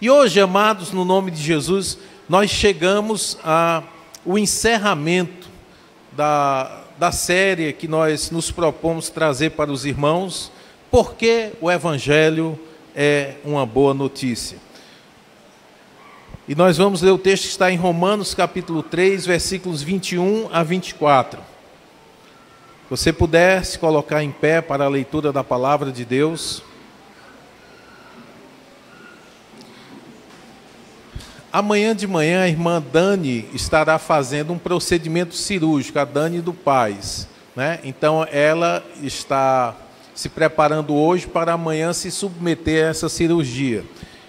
E hoje, amados, no nome de Jesus, nós chegamos ao encerramento da série que nós nos propomos trazer para os irmãos, porque o Evangelho é uma boa notícia. E nós vamos ler o texto que está em Romanos capítulo 3, versículos 21 a 24. Se você puder se colocar em pé para a leitura da palavra de Deus. Amanhã de manhã a irmã Dani estará fazendo um procedimento cirúrgico, a Dani do Paz, né? Então ela está se preparando hoje para amanhã se submeter a essa cirurgia.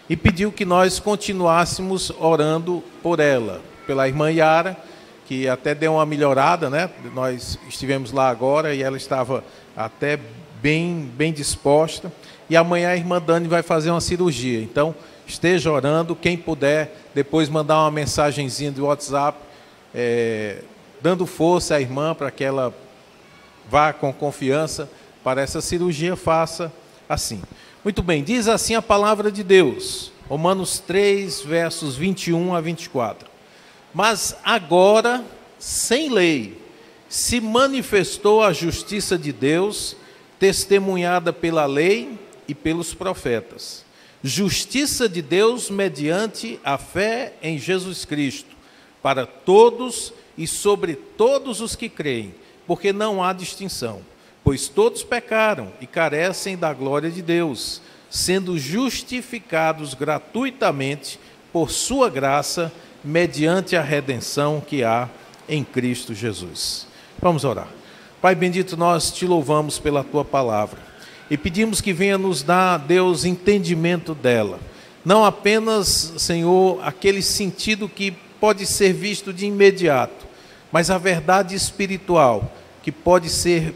E pediu que nós continuássemos orando por ela, pela irmã Yara, que até deu uma melhorada, né? Nós estivemos lá agora e ela estava até bem disposta. E amanhã a irmã Dani vai fazer uma cirurgia. Então, esteja orando. Quem puder, depois mandar uma mensagenzinha do WhatsApp, dando força à irmã para que ela vá com confiança para essa cirurgia, faça assim. Muito bem, diz assim a palavra de Deus, Romanos 3, versos 21 a 24. Mas agora, sem lei, se manifestou a justiça de Deus, testemunhada pela lei e pelos profetas. Justiça de Deus mediante a fé em Jesus Cristo, para todos e sobre todos os que creem, porque não há distinção. Pois todos pecaram e carecem da glória de Deus, sendo justificados gratuitamente por sua graça, mediante a redenção que há em Cristo Jesus. Vamos orar. Pai bendito, nós te louvamos pela tua palavra e pedimos que venha nos dar, Deus, entendimento dela. Não apenas, Senhor, aquele sentido que pode ser visto de imediato, mas a verdade espiritual que pode ser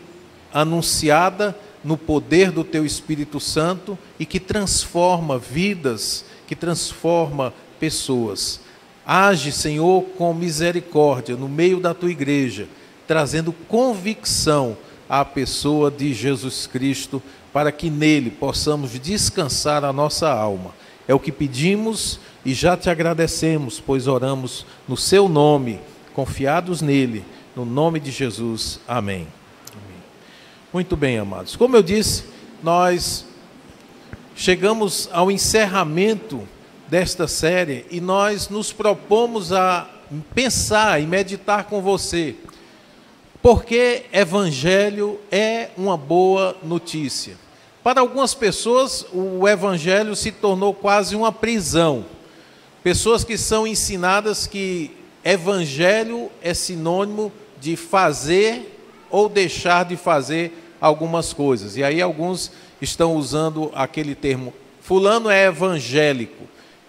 anunciada no poder do teu Espírito Santo e que transforma vidas, que transforma pessoas. Age, Senhor, com misericórdia no meio da tua igreja, trazendo convicção à pessoa de Jesus Cristo, para que nele possamos descansar a nossa alma. É o que pedimos e já te agradecemos, pois oramos no seu nome, confiados nele, no nome de Jesus. Amém. Muito bem, amados. Como eu disse, nós chegamos ao encerramento desta série e nós nos propomos a pensar e meditar com você, porque Evangelho é uma boa notícia. Para algumas pessoas, o Evangelho se tornou quase uma prisão. Pessoas que são ensinadas que Evangelho é sinônimo de fazer ou deixar de fazer algumas coisas. E aí alguns estão usando aquele termo, fulano é evangélico.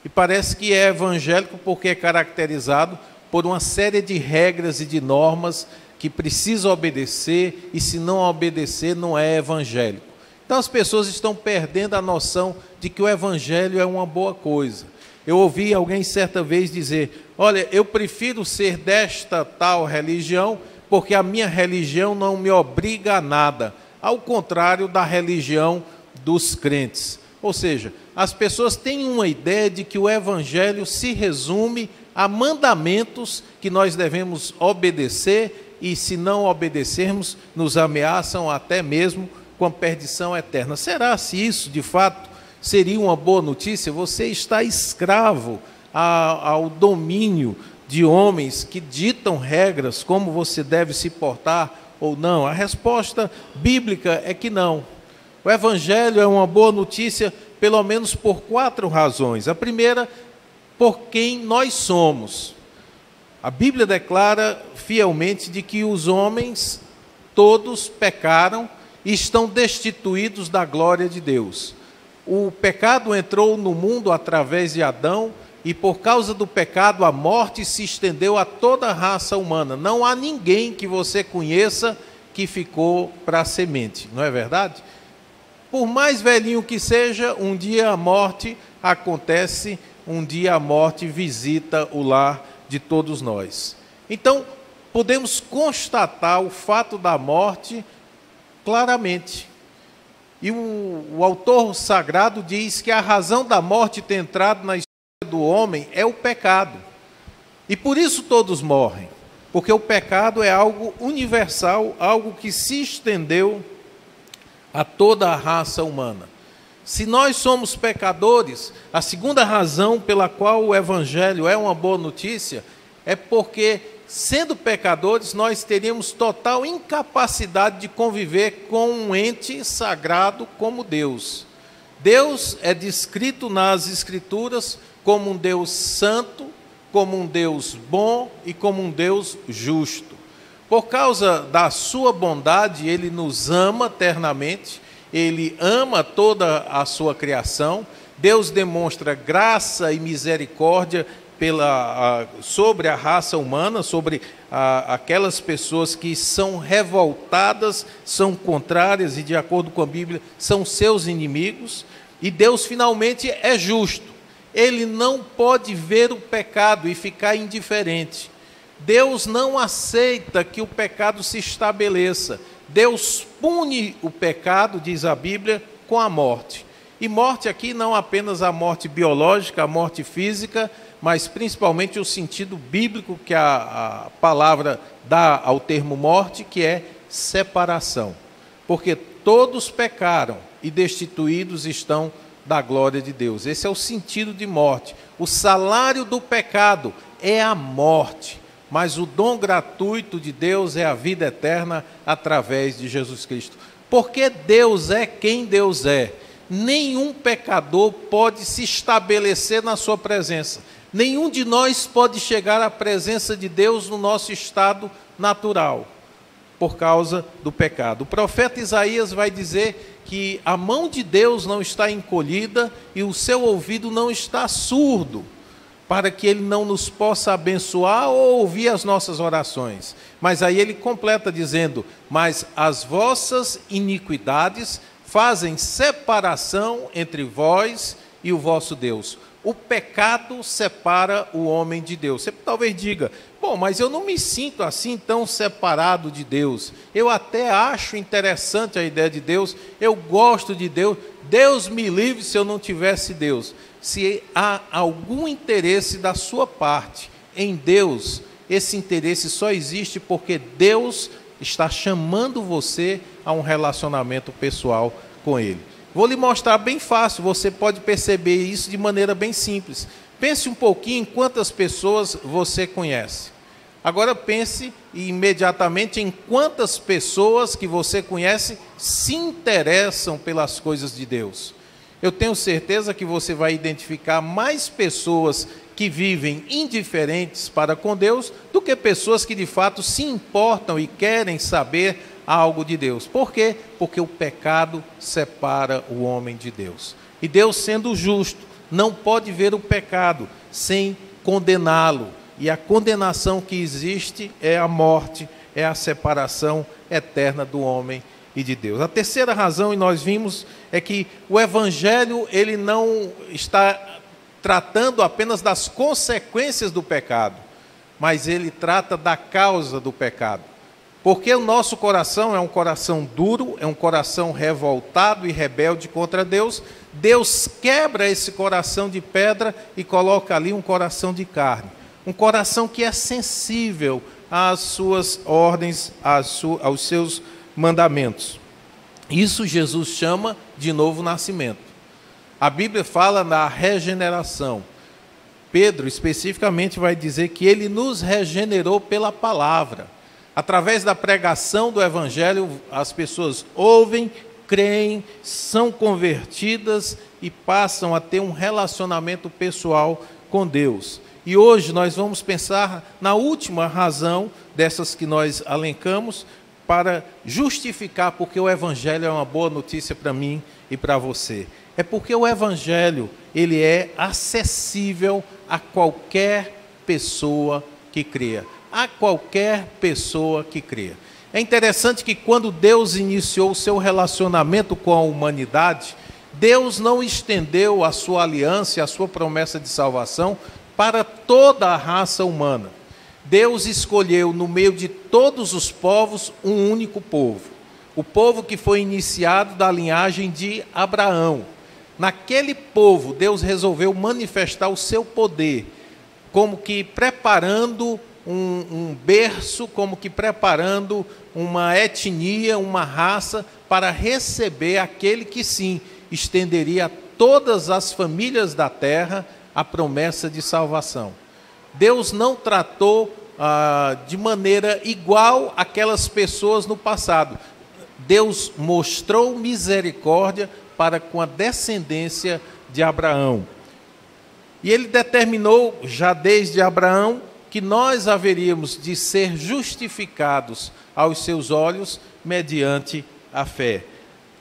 E parece que é evangélico porque é caracterizado por uma série de regras e de normas que precisa obedecer, e se não obedecer não é evangélico. Então as pessoas estão perdendo a noção de que o evangelho é uma boa coisa. Eu ouvi alguém certa vez dizer, olha, eu prefiro ser desta tal religião, porque a minha religião não me obriga a nada, ao contrário da religião dos crentes. Ou seja, as pessoas têm uma ideia de que o Evangelho se resume a mandamentos que nós devemos obedecer, e se não obedecermos, nos ameaçam até mesmo com a perdição eterna. Será se isso, de fato, seria uma boa notícia? Você está escravo ao domínio de homens que ditam regras, como você deve se portar ou não? A resposta bíblica é que não. O Evangelho é uma boa notícia, pelo menos por 4 razões. A primeira, por quem nós somos. A Bíblia declara fielmente de que os homens todos pecaram e estão destituídos da glória de Deus. O pecado entrou no mundo através de Adão, e por causa do pecado, a morte se estendeu a toda a raça humana. Não há ninguém que você conheça que ficou para a semente, não é verdade? Por mais velhinho que seja, um dia a morte acontece, um dia a morte visita o lar de todos nós. Então, podemos constatar o fato da morte claramente. E o autor sagrado diz que a razão da morte ter entrado na do homem é o pecado. E por isso todos morrem, porque o pecado é algo universal, algo que se estendeu a toda a raça humana. Se nós somos pecadores, a segunda razão pela qual o Evangelho é uma boa notícia é porque, sendo pecadores, nós teríamos total incapacidade de conviver com um ente sagrado como Deus. Deus é descrito nas Escrituras como um Deus santo, como um Deus bom e como um Deus justo. Por causa da sua bondade, Ele nos ama eternamente, Ele ama toda a sua criação. Deus demonstra graça e misericórdia sobre a raça humana, sobre aquelas pessoas que são revoltadas, são contrárias e, de acordo com a Bíblia, são seus inimigos. E Deus finalmente é justo. Ele não pode ver o pecado e ficar indiferente. Deus não aceita que o pecado se estabeleça. Deus pune o pecado, diz a Bíblia, com a morte. E morte aqui não apenas a morte biológica, a morte física, mas principalmente o sentido bíblico que a palavra dá ao termo morte, que é separação. Porque todos pecaram e destituídos estão da glória de Deus. Esse é o sentido de morte. O salário do pecado é a morte, mas o dom gratuito de Deus é a vida eterna através de Jesus Cristo. Porque Deus é quem Deus é. Nenhum pecador pode se estabelecer na sua presença. Nenhum de nós pode chegar à presença de Deus no nosso estado natural, por causa do pecado. O profeta Isaías vai dizer que a mão de Deus não está encolhida e o seu ouvido não está surdo, para que ele não nos possa abençoar ou ouvir as nossas orações. Mas aí ele completa dizendo: mas as vossas iniquidades fazem separação entre vós e o vosso Deus. O pecado separa o homem de Deus. Você talvez diga: bom, mas eu não me sinto assim tão separado de Deus. Eu até acho interessante a ideia de Deus, eu gosto de Deus. Deus me livre se eu não tivesse Deus. Se há algum interesse da sua parte em Deus, esse interesse só existe porque Deus está chamando você a um relacionamento pessoal com Ele. Vou lhe mostrar bem fácil, você pode perceber isso de maneira bem simples. Pense um pouquinho em quantas pessoas você conhece. Agora pense imediatamente em quantas pessoas que você conhece se interessam pelas coisas de Deus. Eu tenho certeza que você vai identificar mais pessoas que vivem indiferentes para com Deus do que pessoas que de fato se importam e querem saber algo de Deus. Por quê? Porque o pecado separa o homem de Deus. E Deus, sendo justo, não pode ver o pecado sem condená-lo. E a condenação que existe é a morte, é a separação eterna do homem e de Deus. A terceira razão, e nós vimos, é que o Evangelho ele não está tratando apenas das consequências do pecado, mas ele trata da causa do pecado. Porque o nosso coração é um coração duro, é um coração revoltado e rebelde contra Deus. Deus quebra esse coração de pedra e coloca ali um coração de carne. Um coração que é sensível às suas ordens, aos seus mandamentos. Isso Jesus chama de novo nascimento. A Bíblia fala na regeneração. Pedro especificamente vai dizer que ele nos regenerou pela palavra. Através da pregação do Evangelho, as pessoas ouvem, creem, são convertidas e passam a ter um relacionamento pessoal com Deus. E hoje nós vamos pensar na última razão dessas que nós elencamos para justificar porque o Evangelho é uma boa notícia para mim e para você. É porque o Evangelho ele é acessível a qualquer pessoa que creia. A qualquer pessoa que crê. É interessante que quando Deus iniciou o seu relacionamento com a humanidade, Deus não estendeu a sua aliança e a sua promessa de salvação para toda a raça humana. Deus escolheu no meio de todos os povos um único povo. O povo que foi iniciado da linhagem de Abraão. naquele povo, Deus resolveu manifestar o seu poder, como que preparando um berço, como que preparando uma etnia, uma raça, para receber aquele que sim, estenderia a todas as famílias da terra a promessa de salvação. Deus não tratou de maneira igual aquelas pessoas no passado. Deus mostrou misericórdia para com a descendência de Abraão. E ele determinou, já desde Abraão, que nós haveríamos de ser justificados aos seus olhos mediante a fé.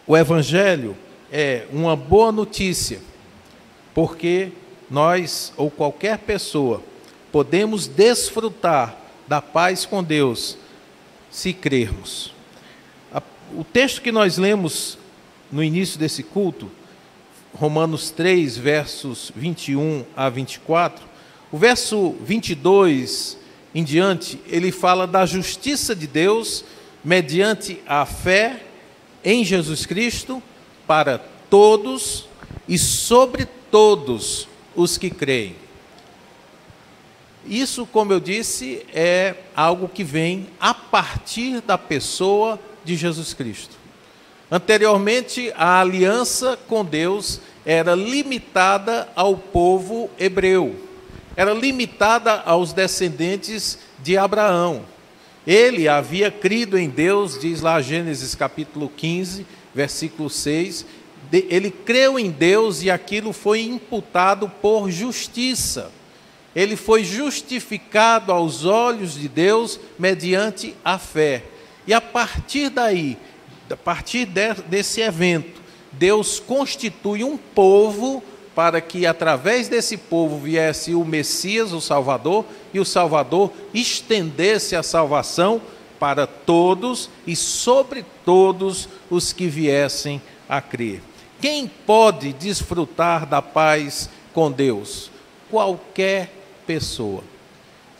O Evangelho é uma boa notícia, porque nós, ou qualquer pessoa, podemos desfrutar da paz com Deus, se crermos. O texto que nós lemos no início desse culto, Romanos 3, versos 21 a 24, o verso 22 em diante, ele fala da justiça de Deus mediante a fé em Jesus Cristo para todos e sobre todos os que creem. Isso, como eu disse, é algo que vem a partir da pessoa de Jesus Cristo. Anteriormente, a aliança com Deus era limitada ao povo hebreu, era limitada aos descendentes de Abraão. Ele havia crido em Deus, diz lá Gênesis capítulo 15, versículo 6, ele creu em Deus e aquilo foi imputado por justiça. Ele foi justificado aos olhos de Deus mediante a fé. E a partir daí, a partir desse evento, Deus constitui um povo para que através desse povo viesse o Messias, o Salvador, e o Salvador estendesse a salvação para todos e sobre todos os que viessem a crer. Quem pode desfrutar da paz com Deus? Qualquer pessoa.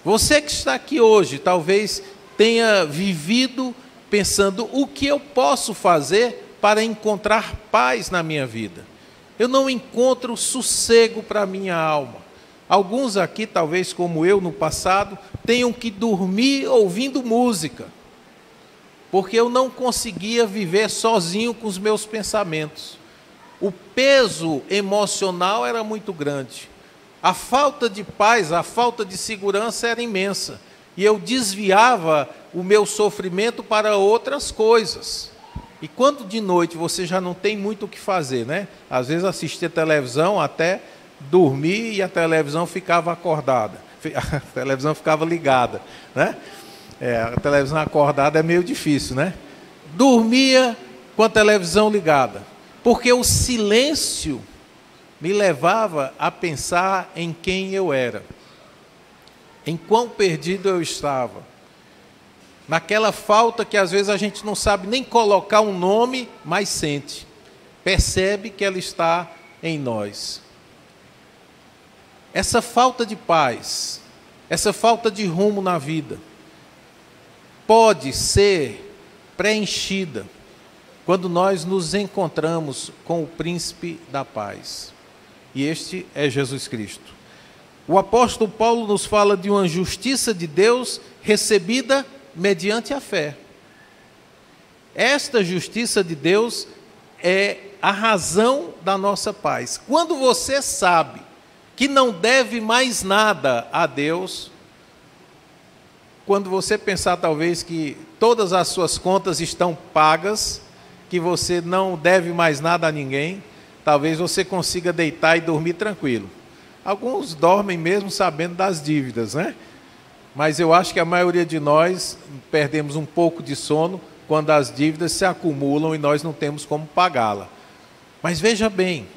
Você que está aqui hoje, talvez tenha vivido pensando: o que eu posso fazer para encontrar paz na minha vida? Eu não encontro sossego para a minha alma. Alguns aqui, talvez como eu no passado, tenham que dormir ouvindo música, porque eu não conseguia viver sozinho com os meus pensamentos. O peso emocional era muito grande. A falta de paz, a falta de segurança era imensa. E eu desviava o meu sofrimento para outras coisas. E quando de noite você já não tem muito o que fazer, né? Às vezes assistia televisão até dormir e a televisão ficava acordada. A televisão ficava ligada, né? A televisão acordada é meio difícil, né? Dormia com a televisão ligada, porque o silêncio me levava a pensar em quem eu era, em quão perdido eu estava, naquela falta que às vezes a gente não sabe nem colocar um nome, mas sente, percebe que ela está em nós. Essa falta de paz, essa falta de rumo na vida, pode ser preenchida quando nós nos encontramos com o príncipe da paz. E este é Jesus Cristo. O apóstolo Paulo nos fala de uma justiça de Deus recebida mediante a fé. Esta justiça de Deus é a razão da nossa paz. Quando você sabe que não deve mais nada a Deus, quando você pensar talvez que todas as suas contas estão pagas, que você não deve mais nada a ninguém, talvez você consiga deitar e dormir tranquilo. Alguns dormem mesmo sabendo das dívidas, né? Mas eu acho que a maioria de nós perdemos um pouco de sono quando as dívidas se acumulam e nós não temos como pagá-la. Mas veja bem,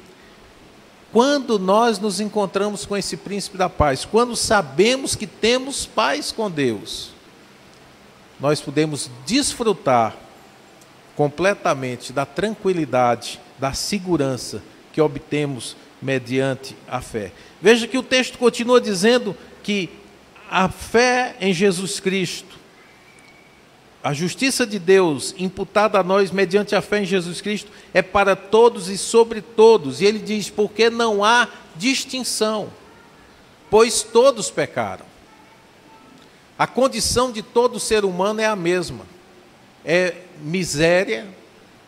quando nós nos encontramos com esse príncipe da paz, quando sabemos que temos paz com Deus, nós podemos desfrutar completamente da tranquilidade, da segurança que obtemos mediante a fé. Veja que o texto continua dizendo que a fé em Jesus Cristo, a justiça de Deus imputada a nós mediante a fé em Jesus Cristo é para todos e sobre todos. E ele diz, porque não há distinção, pois todos pecaram. A condição de todo ser humano é a mesma. É miséria,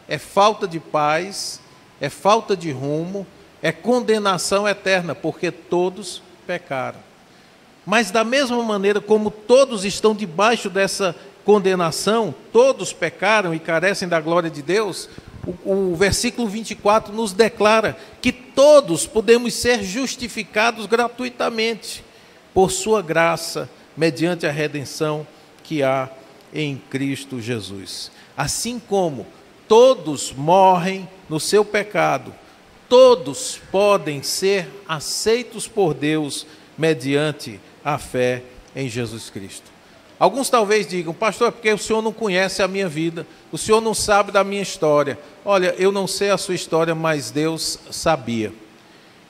é falta de paz, é falta de rumo, é condenação eterna, porque todos pecaram. Mas da mesma maneira como todos estão debaixo dessa condenação, todos pecaram e carecem da glória de Deus, o versículo 24 nos declara que todos podemos ser justificados gratuitamente por sua graça, mediante a redenção que há em Cristo Jesus. Assim como todos morrem no seu pecado, todos podem ser aceitos por Deus mediante a fé em Jesus Cristo. Alguns talvez digam, pastor, é porque o senhor não conhece a minha vida, o senhor não sabe da minha história. Olha, eu não sei a sua história, mas Deus sabia.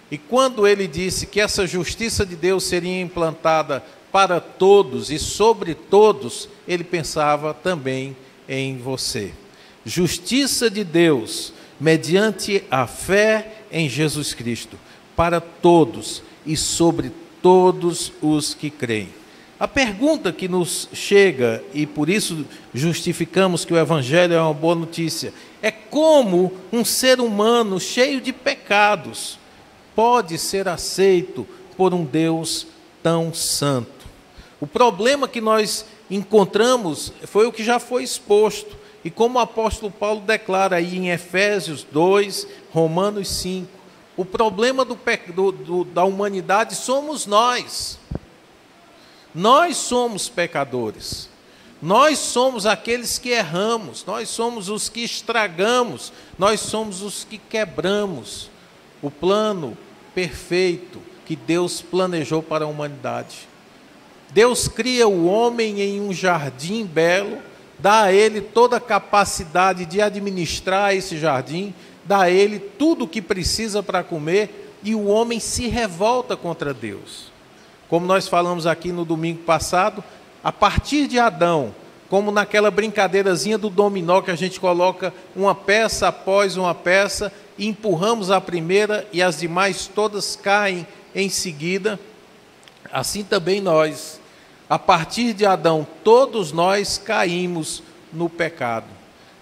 E quando ele disse que essa justiça de Deus seria implantada para todos e sobre todos, ele pensava também em você. Justiça de Deus, mediante a fé em Jesus Cristo, para todos e sobre todos os que creem. A pergunta que nos chega, e por isso justificamos que o Evangelho é uma boa notícia, é como um ser humano cheio de pecados pode ser aceito por um Deus tão santo. O problema que nós encontramos foi o que já foi exposto, e como o apóstolo Paulo declara aí em Efésios 2, Romanos 5, o problema da humanidade somos nós. Nós somos pecadores, nós somos aqueles que erramos, nós somos os que estragamos, nós somos os que quebramos o plano perfeito que Deus planejou para a humanidade. Deus cria o homem em um jardim belo, dá a ele toda a capacidade de administrar esse jardim, dá a ele tudo o que precisa para comer, e o homem se revolta contra Deus. Como nós falamos aqui no domingo passado, a partir de Adão, como naquela brincadeirazinha do dominó que a gente coloca uma peça após uma peça, e empurramos a primeira e as demais todas caem em seguida, assim também nós, a partir de Adão, todos nós caímos no pecado.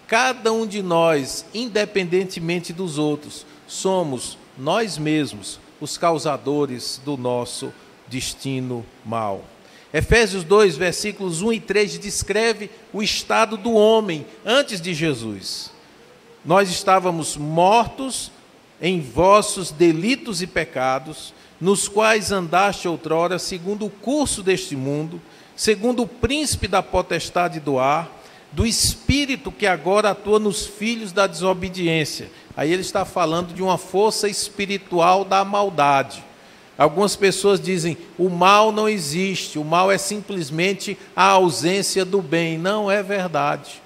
Cada um de nós, independentemente dos outros, somos nós mesmos os causadores do nosso destino mau. Efésios 2, versículos 1 e 3 descreve o estado do homem antes de Jesus. Nós estávamos mortos em vossos delitos e pecados, nos quais andaste outrora, segundo o curso deste mundo, segundo o príncipe da potestade do ar, do espírito que agora atua nos filhos da desobediência. Aí ele está falando de uma força espiritual da maldade. Algumas pessoas dizem, o mal não existe, o mal é simplesmente a ausência do bem. Não é verdade.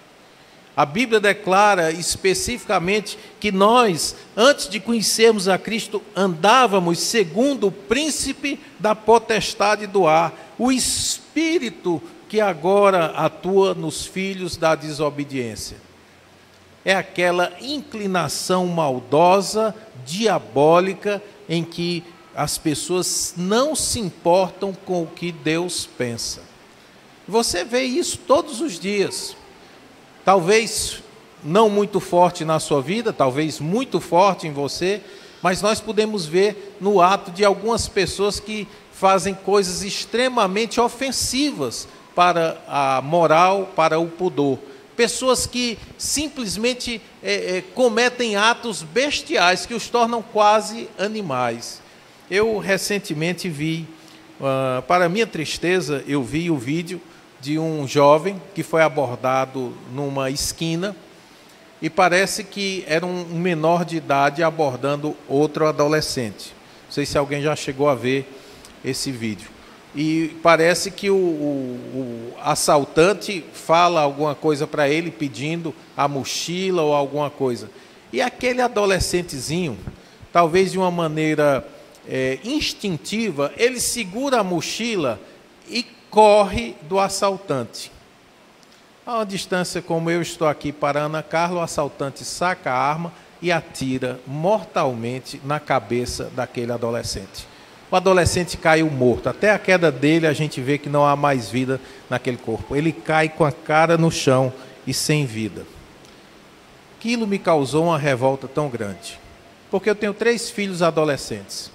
A Bíblia declara especificamente que nós, antes de conhecermos a Cristo, andávamos segundo o príncipe da potestade do ar, o espírito que agora atua nos filhos da desobediência. É aquela inclinação maldosa, diabólica, em que as pessoas não se importam com o que Deus pensa. Você vê isso todos os dias. Talvez não muito forte na sua vida, talvez muito forte em você, mas nós podemos ver no ato de algumas pessoas que fazem coisas extremamente ofensivas para a moral, para o pudor. Pessoas que simplesmente cometem atos bestiais que os tornam quase animais. Eu recentemente vi, para minha tristeza, eu vi o vídeo de um jovem que foi abordado numa esquina e parece que era um menor de idade abordando outro adolescente. Não sei se alguém já chegou a ver esse vídeo. E parece que o assaltante fala alguma coisa para ele, pedindo a mochila ou alguma coisa. E aquele adolescentezinho, talvez de uma maneira instintiva, ele segura a mochila e corre do assaltante. A uma distância como eu estou aqui para Ana Carla, o assaltante saca a arma e atira mortalmente na cabeça daquele adolescente. O adolescente caiu morto. Até a queda dele a gente vê que não há mais vida naquele corpo. Ele cai com a cara no chão e sem vida. Aquilo me causou uma revolta tão grande. Porque eu tenho 3 filhos adolescentes.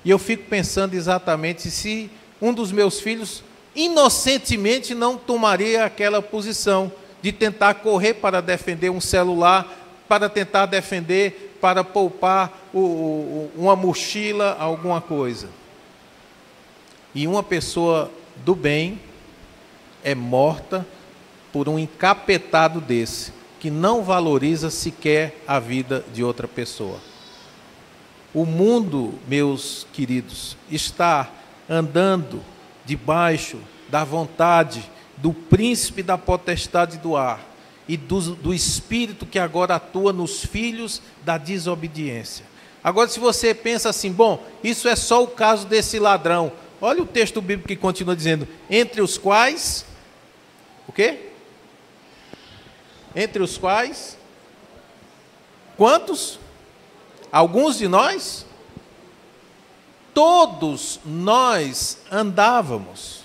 E eu fico pensando exatamente se um dos meus filhos inocentemente não tomaria aquela posição de tentar correr para defender um celular, para tentar defender, para poupar uma mochila, alguma coisa. E uma pessoa do bem é morta por um encapetado desse, que não valoriza sequer a vida de outra pessoa. O mundo, meus queridos, está andando debaixo da vontade do príncipe da potestade do ar e do espírito que agora atua nos filhos da desobediência. Agora, se você pensa assim, bom, isso é só o caso desse ladrão. Olha o texto bíblico que continua dizendo, entre os quais, o quê? Entre os quais, quantos? Alguns de nós? Todos nós andávamos.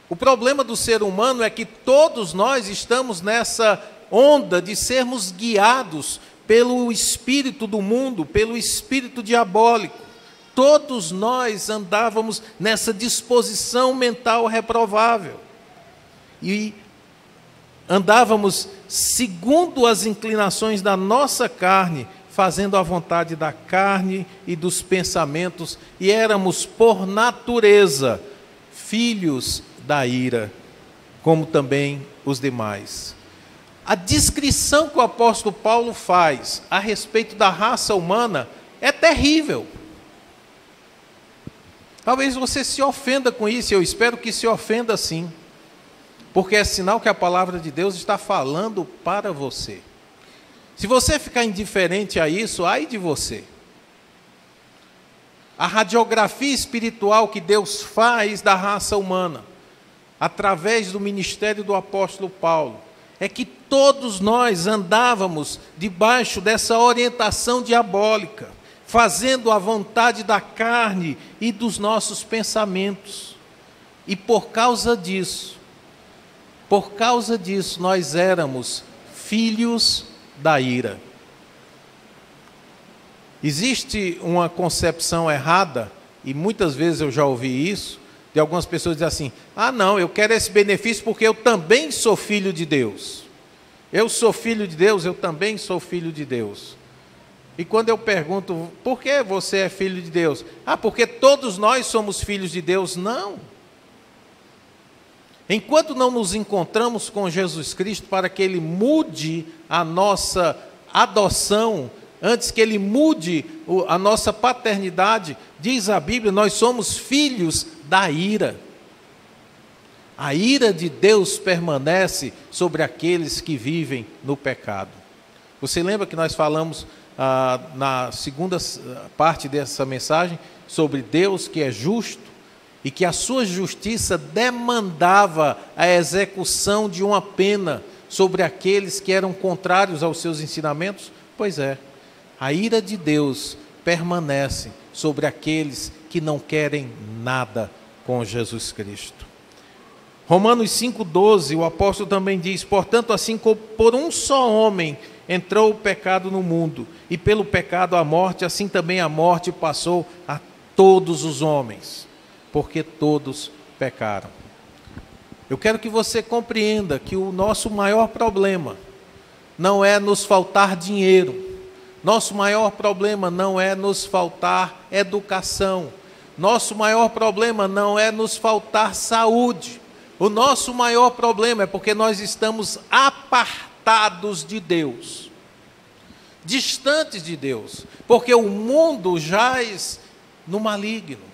O problema do ser humano é que todos nós estamos nessa onda de sermos guiados pelo espírito do mundo, pelo espírito diabólico. Todos nós andávamos nessa disposição mental reprovável. E andávamos segundo as inclinações da nossa carne, fazendo a vontade da carne e dos pensamentos, e éramos, por natureza, filhos da ira, como também os demais. A descrição que o apóstolo Paulo faz a respeito da raça humana é terrível. Talvez você se ofenda com isso, eu espero que se ofenda sim, porque é sinal que a palavra de Deus está falando para você. Se você ficar indiferente a isso, ai de você. A radiografia espiritual que Deus faz da raça humana, através do ministério do apóstolo Paulo, é que todos nós andávamos debaixo dessa orientação diabólica, fazendo a vontade da carne e dos nossos pensamentos. E por causa disso, nós éramos filhos da ira. Existe uma concepção errada, e muitas vezes eu já ouvi isso, de algumas pessoas dizem assim, ah não, eu quero esse benefício porque eu também sou filho de Deus. Eu sou filho de Deus, eu também sou filho de Deus. E quando eu pergunto, por que você é filho de Deus? Ah, porque todos nós somos filhos de Deus. Não. Enquanto não nos encontramos com Jesus Cristo para que Ele mude a nossa adoção, antes que Ele mude a nossa paternidade, diz a Bíblia, nós somos filhos da ira. A ira de Deus permanece sobre aqueles que vivem no pecado. Você lembra que nós falamos na segunda parte dessa mensagem sobre Deus que é justo? E que a sua justiça demandava a execução de uma pena sobre aqueles que eram contrários aos seus ensinamentos? Pois é, a ira de Deus permanece sobre aqueles que não querem nada com Jesus Cristo. Romanos 5,12, o apóstolo também diz, portanto, assim como por um só homem entrou o pecado no mundo, e pelo pecado a morte, assim também a morte passou a todos os homens, porque todos pecaram. Eu quero que você compreenda que o nosso maior problema não é nos faltar dinheiro, nosso maior problema não é nos faltar educação, nosso maior problema não é nos faltar saúde, o nosso maior problema é porque nós estamos apartados de Deus, distantes de Deus, porque o mundo jaz no maligno,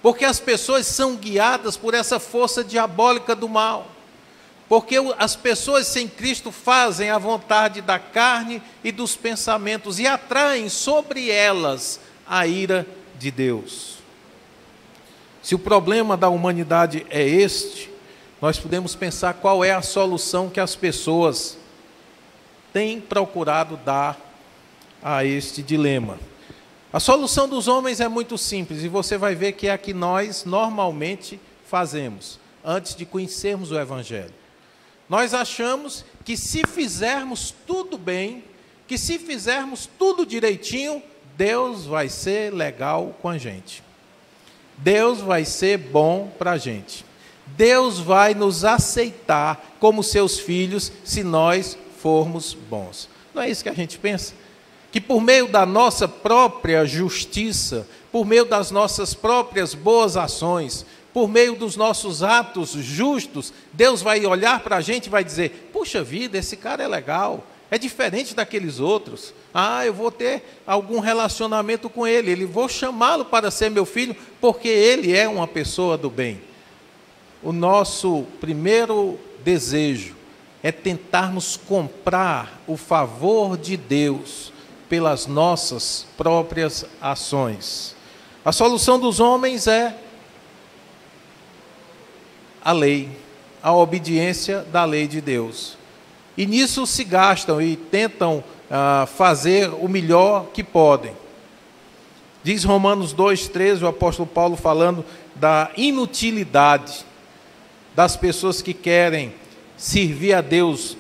porque as pessoas são guiadas por essa força diabólica do mal, porque as pessoas sem Cristo fazem a vontade da carne e dos pensamentos e atraem sobre elas a ira de Deus. Se o problema da humanidade é este, nós podemos pensar qual é a solução que as pessoas têm procurado dar a este dilema. A solução dos homens é muito simples, e você vai ver que é a que nós normalmente fazemos, antes de conhecermos o Evangelho. Nós achamos que se fizermos tudo bem, que se fizermos tudo direitinho, Deus vai ser legal com a gente. Deus vai ser bom para a gente. Deus vai nos aceitar como seus filhos se nós formos bons. Não é isso que a gente pensa? Que por meio da nossa própria justiça, por meio das nossas próprias boas ações, por meio dos nossos atos justos, Deus vai olhar para a gente e vai dizer: puxa vida, esse cara é legal, é diferente daqueles outros. Eu vou ter algum relacionamento com ele, vou chamá-lo para ser meu filho, porque ele é uma pessoa do bem. O nosso primeiro desejo é tentarmos comprar o favor de Deus pelas nossas próprias ações. A solução dos homens é a lei, a obediência da lei de Deus. E nisso se gastam e tentam fazer o melhor que podem. Diz Romanos 2,13, o apóstolo Paulo falando da inutilidade das pessoas que querem servir a Deus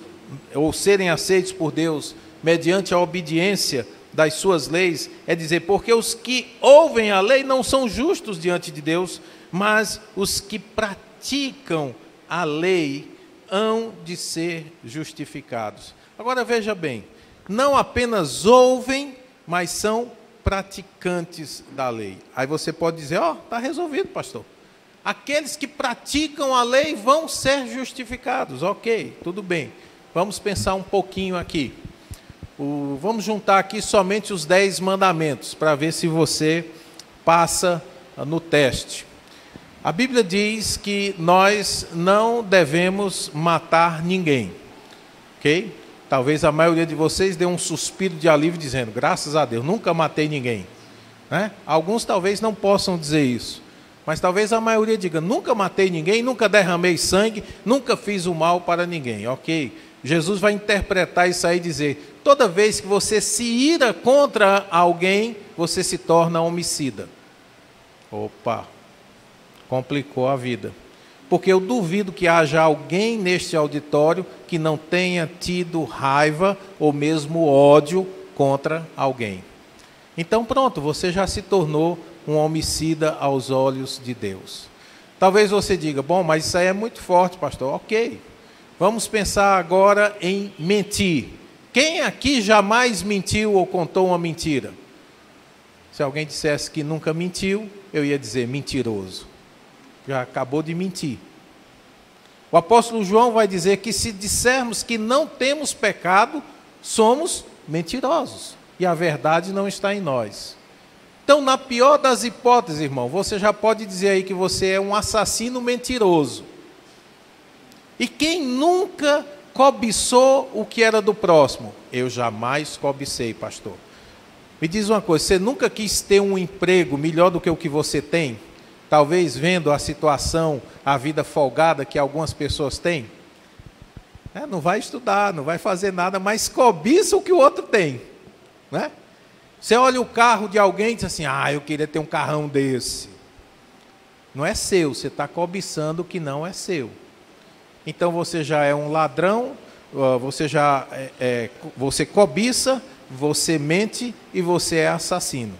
ou serem aceitos por Deus mediante a obediência das suas leis, é dizer, porque os que ouvem a lei não são justos diante de Deus, mas os que praticam a lei hão de ser justificados. Agora veja bem, não apenas ouvem, mas são praticantes da lei. Aí você pode dizer: está resolvido, pastor. Aqueles que praticam a lei vão ser justificados. Ok, tudo bem. Vamos pensar um pouquinho aqui. Vamos juntar aqui somente os 10 mandamentos, para ver se você passa no teste. A Bíblia diz que nós não devemos matar ninguém. Ok? Talvez a maioria de vocês dê um suspiro de alívio dizendo: graças a Deus, nunca matei ninguém. Né? Alguns talvez não possam dizer isso. Mas talvez a maioria diga: nunca matei ninguém, nunca derramei sangue, nunca fiz o mal para ninguém. Ok? Jesus vai interpretar isso aí e dizer: toda vez que você se ira contra alguém, você se torna homicida. Opa, complicou a vida. Porque eu duvido que haja alguém neste auditório que não tenha tido raiva ou mesmo ódio contra alguém. Então pronto, você já se tornou um homicida aos olhos de Deus. Talvez você diga: bom, mas isso aí é muito forte, pastor. Ok, vamos pensar agora em mentir. Quem aqui jamais mentiu ou contou uma mentira? Se alguém dissesse que nunca mentiu, eu ia dizer: mentiroso. Já acabou de mentir. O apóstolo João vai dizer que se dissermos que não temos pecado, somos mentirosos, e a verdade não está em nós. Então, na pior das hipóteses, irmão, você já pode dizer aí que você é um assassino mentiroso. E quem nunca cobiçou o que era do próximo? Eu jamais cobicei, pastor. Me diz uma coisa: você nunca quis ter um emprego melhor do que o que você tem? Talvez vendo a situação, a vida folgada que algumas pessoas têm. Não vai estudar, não vai fazer nada, mas cobiça o que o outro tem. Né? Você olha o carro de alguém e diz assim: eu queria ter um carrão desse. Não é seu, você está cobiçando o que não é seu. Então você já é um ladrão, você cobiça, você mente e você é assassino.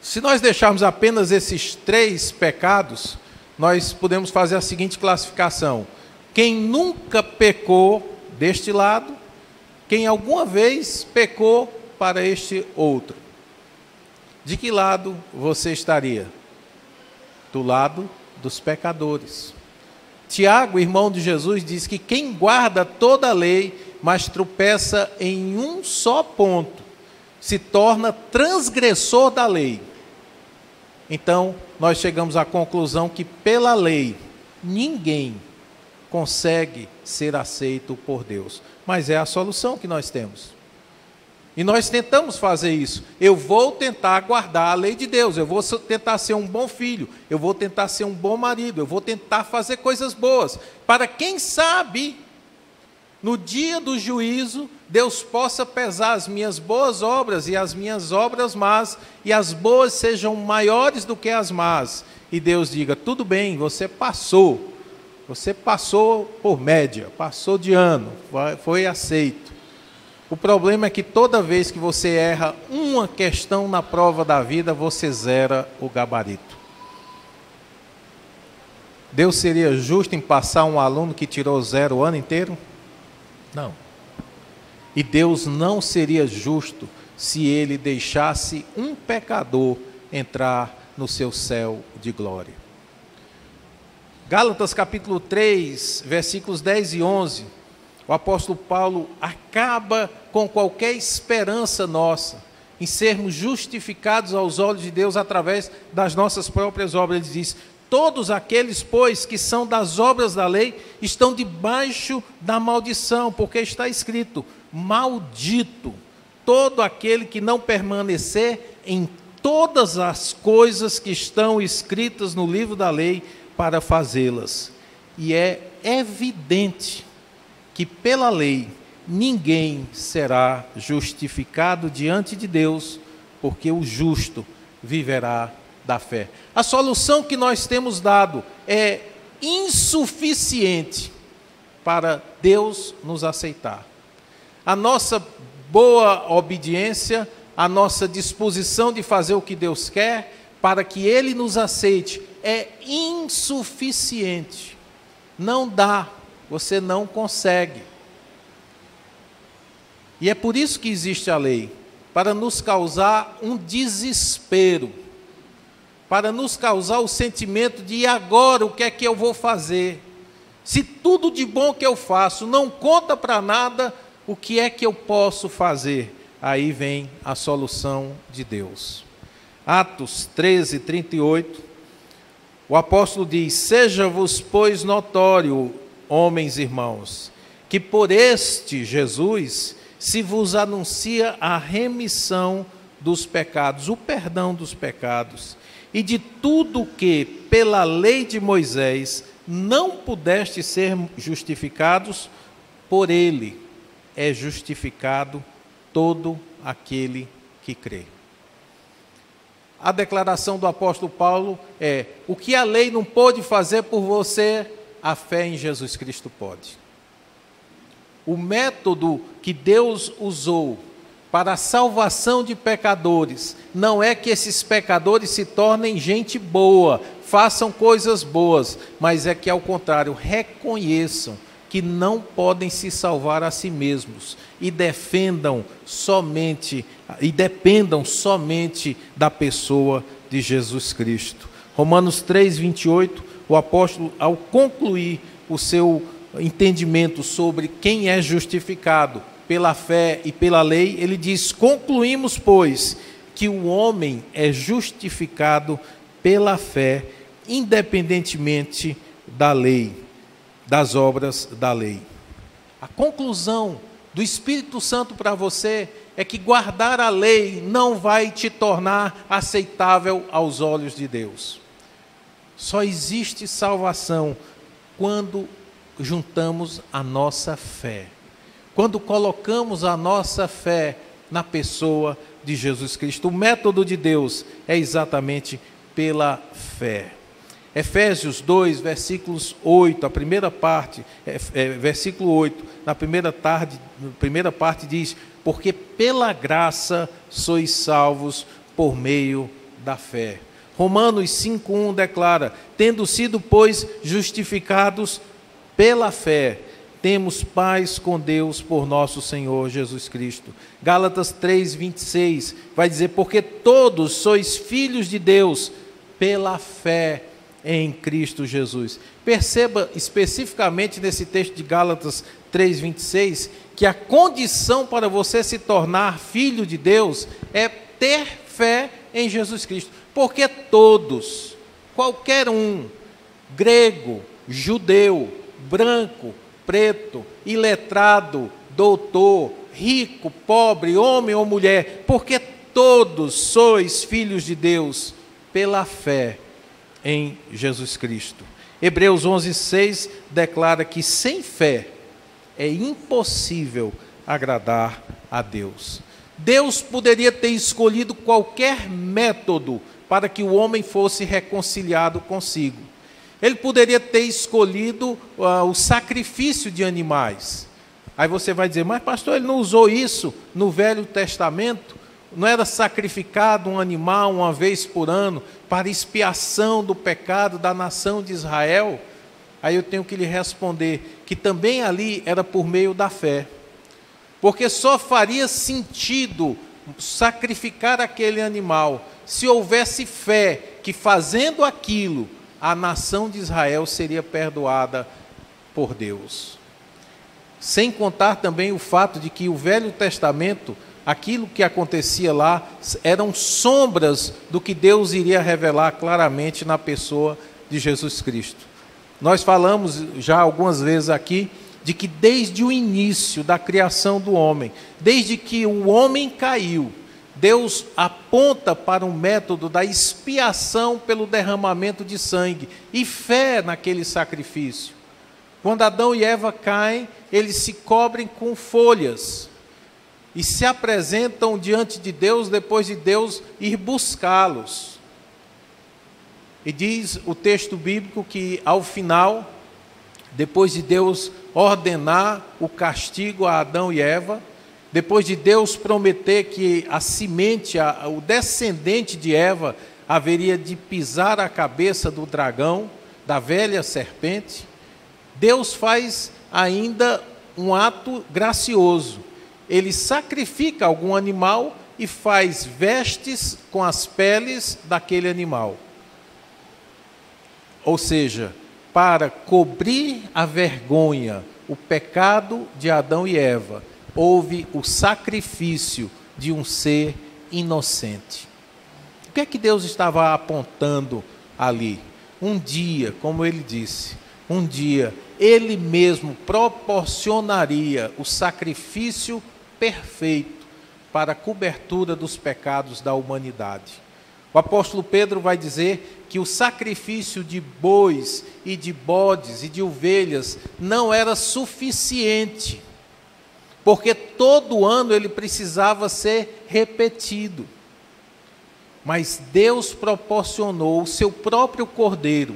Se nós deixarmos apenas esses 3 pecados, nós podemos fazer a seguinte classificação: quem nunca pecou deste lado, quem alguma vez pecou para este outro. De que lado você estaria? Do lado dos pecadores. Tiago, irmão de Jesus, diz que quem guarda toda a lei, mas tropeça em um só ponto, se torna transgressor da lei. Então, nós chegamos à conclusão que pela lei, ninguém consegue ser aceito por Deus. Mas é a solução que nós temos. E nós tentamos fazer isso. Eu vou tentar guardar a lei de Deus, eu vou tentar ser um bom filho, eu vou tentar ser um bom marido, eu vou tentar fazer coisas boas, para quem sabe, no dia do juízo, Deus possa pesar as minhas boas obras e as minhas obras más, e as boas sejam maiores do que as más. E Deus diga, tudo bem, você passou por média, passou de ano, foi aceito. O problema é que toda vez que você erra uma questão na prova da vida, você zera o gabarito. Deus seria justo em passar um aluno que tirou 0 o ano inteiro? Não. E Deus não seria justo se Ele deixasse um pecador entrar no seu céu de glória. Gálatas capítulo 3, versículos 10 e 11, o apóstolo Paulo acaba com qualquer esperança nossa em sermos justificados aos olhos de Deus através das nossas próprias obras. Ele diz, todos aqueles, pois, que são das obras da lei, estão debaixo da maldição, porque está escrito, maldito todo aquele que não permanecer em todas as coisas que estão escritas no livro da lei para fazê-las. E é evidente que pela lei ninguém será justificado diante de Deus, porque o justo viverá da fé. A solução que nós temos dado é insuficiente para Deus nos aceitar. A nossa boa obediência, a nossa disposição de fazer o que Deus quer, para que Ele nos aceite, é insuficiente. Não dá, você não consegue. E é por isso que existe a lei, para nos causar um desespero, para nos causar o sentimento de, e agora o que é que eu vou fazer? Se tudo de bom que eu faço não conta para nada, o que é que eu posso fazer? Aí vem a solução de Deus. Atos 13, 38, o apóstolo diz, seja-vos, pois, notório, homens e irmãos, que por este Jesus se vos anuncia a remissão dos pecados, o perdão dos pecados, e de tudo que, pela lei de Moisés, não pudeste ser justificados, por ele é justificado todo aquele que crê. A declaração do apóstolo Paulo é, o que a lei não pôde fazer por você, a fé em Jesus Cristo pode. O método que Deus usou para a salvação de pecadores, não é que esses pecadores se tornem gente boa, façam coisas boas, mas é que ao contrário, reconheçam que não podem se salvar a si mesmos e dependam somente da pessoa de Jesus Cristo. Romanos 3, 28, o apóstolo, ao concluir o seu entendimento sobre quem é justificado pela fé e pela lei, ele diz, concluímos, pois, que o homem é justificado pela fé, independentemente da lei, das obras da lei. A conclusão do Espírito Santo para você é que guardar a lei não vai te tornar aceitável aos olhos de Deus. Só existe salvação quando juntamos a nossa fé, quando colocamos a nossa fé na pessoa de Jesus Cristo. O método de Deus é exatamente pela fé. Efésios 2, versículos 8, a primeira parte, versículo 8, na primeira parte diz, porque pela graça sois salvos por meio da fé. Romanos 5:1 declara, tendo sido, pois, justificados pela fé, temos paz com Deus por nosso Senhor Jesus Cristo. Gálatas 3:26 vai dizer, porque todos sois filhos de Deus pela fé em Cristo Jesus. Perceba especificamente nesse texto de Gálatas 3:26 que a condição para você se tornar filho de Deus é ter fé em Jesus Cristo. Porque todos, qualquer um, grego, judeu, branco, preto, iletrado, doutor, rico, pobre, homem ou mulher, porque todos sois filhos de Deus pela fé em Jesus Cristo. Hebreus 11:6 declara que sem fé é impossível agradar a Deus. Deus poderia ter escolhido qualquer método para que o homem fosse reconciliado consigo. Ele poderia ter escolhido o sacrifício de animais. Aí você vai dizer, mas pastor, ele não usou isso no Velho Testamento? Não era sacrificado um animal uma vez por ano para expiação do pecado da nação de Israel? Aí eu tenho que lhe responder que também ali era por meio da fé. Porque só faria sentido sacrificar aquele animal se houvesse fé que fazendo aquilo a nação de Israel seria perdoada por Deus. Sem contar também o fato de que o Velho Testamento, aquilo que acontecia lá, eram sombras do que Deus iria revelar claramente na pessoa de Jesus Cristo. Nós falamos já algumas vezes aqui de que desde o início da criação do homem, desde que o homem caiu, Deus aponta para um método da expiação pelo derramamento de sangue e fé naquele sacrifício. Quando Adão e Eva caem, eles se cobrem com folhas e se apresentam diante de Deus depois de Deus ir buscá-los. E diz o texto bíblico que ao final, depois de Deus ordenar o castigo a Adão e Eva, depois de Deus prometer que a semente, o descendente de Eva, haveria de pisar a cabeça do dragão, da velha serpente, Deus faz ainda um ato gracioso. Ele sacrifica algum animal e faz vestes com as peles daquele animal. Ou seja, para cobrir a vergonha, o pecado de Adão e Eva, houve o sacrifício de um ser inocente. O que é que Deus estava apontando ali? Um dia, como ele disse, um dia ele mesmo proporcionaria o sacrifício perfeito para a cobertura dos pecados da humanidade. O apóstolo Pedro vai dizer que o sacrifício de bois e de bodes e de ovelhas não era suficiente, porque todo ano ele precisava ser repetido. Mas Deus proporcionou o seu próprio Cordeiro,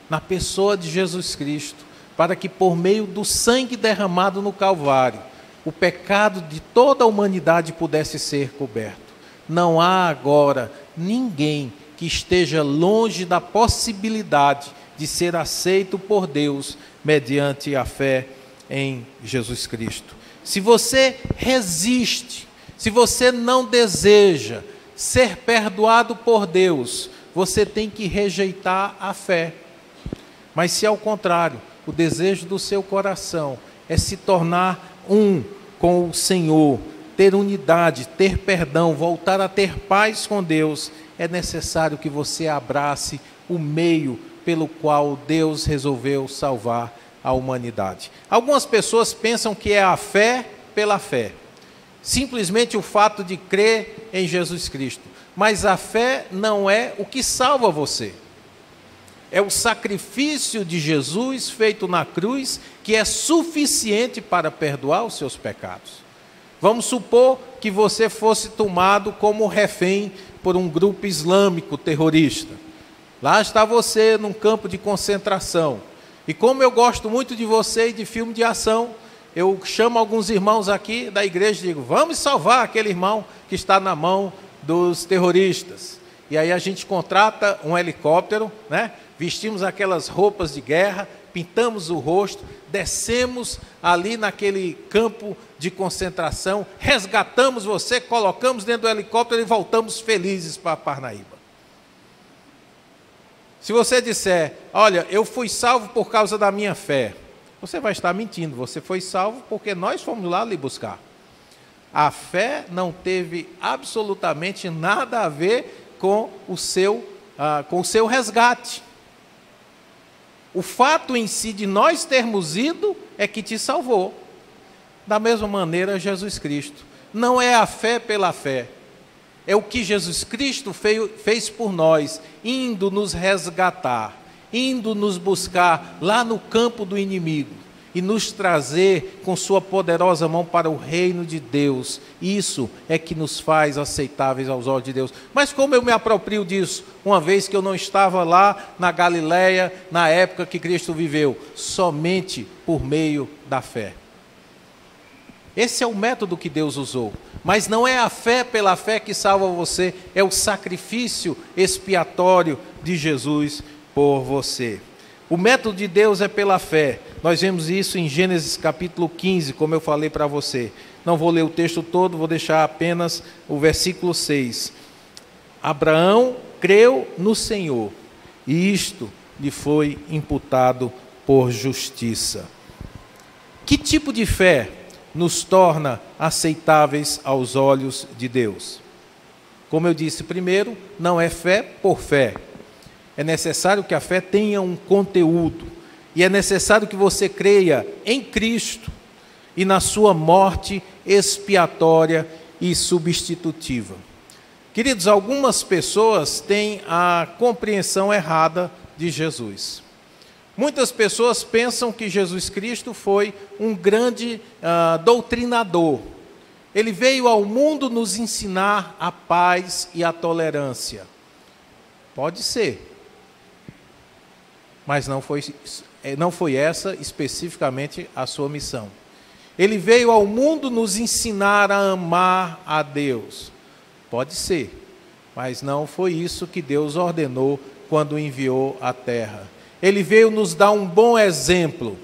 na pessoa de Jesus Cristo, para que por meio do sangue derramado no Calvário, o pecado de toda a humanidade pudesse ser coberto. Não há agora ninguém que esteja longe da possibilidade de ser aceito por Deus mediante a fé em Jesus Cristo. Se você resiste, se você não deseja ser perdoado por Deus, você tem que rejeitar a fé. Mas se ao contrário, o desejo do seu coração é se tornar um com o Senhor, ter unidade, ter perdão, voltar a ter paz com Deus, é necessário que você abrace o meio pelo qual Deus resolveu salvar a humanidade. Algumas pessoas pensam que é a fé pela fé, simplesmente o fato de crer em Jesus Cristo. Mas a fé não é o que salva você. É o sacrifício de Jesus feito na cruz que é suficiente para perdoar os seus pecados. Vamos supor que você fosse tomado como refém por um grupo islâmico terrorista. Lá está você num campo de concentração. E como eu gosto muito de você e de filme de ação, eu chamo alguns irmãos aqui da igreja e digo, vamos salvar aquele irmão que está na mão dos terroristas. E aí a gente contrata um helicóptero, né? Vestimos aquelas roupas de guerra, pintamos o rosto, descemos ali naquele campo de concentração, resgatamos você, colocamos dentro do helicóptero e voltamos felizes para Parnaíba. Se você disser, olha, eu fui salvo por causa da minha fé, você vai estar mentindo, você foi salvo porque nós fomos lá lhe buscar. A fé não teve absolutamente nada a ver com o seu resgate. O fato em si de nós termos ido é que te salvou. Da mesma maneira, Jesus Cristo. Não é a fé pela fé. É o que Jesus Cristo fez por nós, indo nos resgatar, indo nos buscar lá no campo do inimigo e nos trazer com sua poderosa mão para o reino de Deus. Isso é que nos faz aceitáveis aos olhos de Deus. Mas como eu me aproprio disso, uma vez que eu não estava lá na Galileia, na época que Cristo viveu? Somente por meio da fé. Esse é o método que Deus usou. Mas não é a fé pela fé que salva você, é o sacrifício expiatório de Jesus por você. O método de Deus é pela fé. Nós vemos isso em Gênesis capítulo 15, como eu falei para você. Não vou ler o texto todo, vou deixar apenas o versículo 6. Abraão creu no Senhor, e isto lhe foi imputado por justiça. Que tipo de fé nos torna aceitáveis aos olhos de Deus? Como eu disse primeiro, não é fé por fé. É necessário que a fé tenha um conteúdo, e é necessário que você creia em Cristo e na sua morte expiatória e substitutiva. Queridos, algumas pessoas têm a compreensão errada de Jesus. Muitas pessoas pensam que Jesus Cristo foi um grande doutrinador. Ele veio ao mundo nos ensinar a paz e a tolerância. Pode ser, mas não foi essa especificamente a sua missão. Ele veio ao mundo nos ensinar a amar a Deus. Pode ser, mas não foi isso que Deus ordenou quando enviou à terra. Ele veio nos dar um bom exemplo.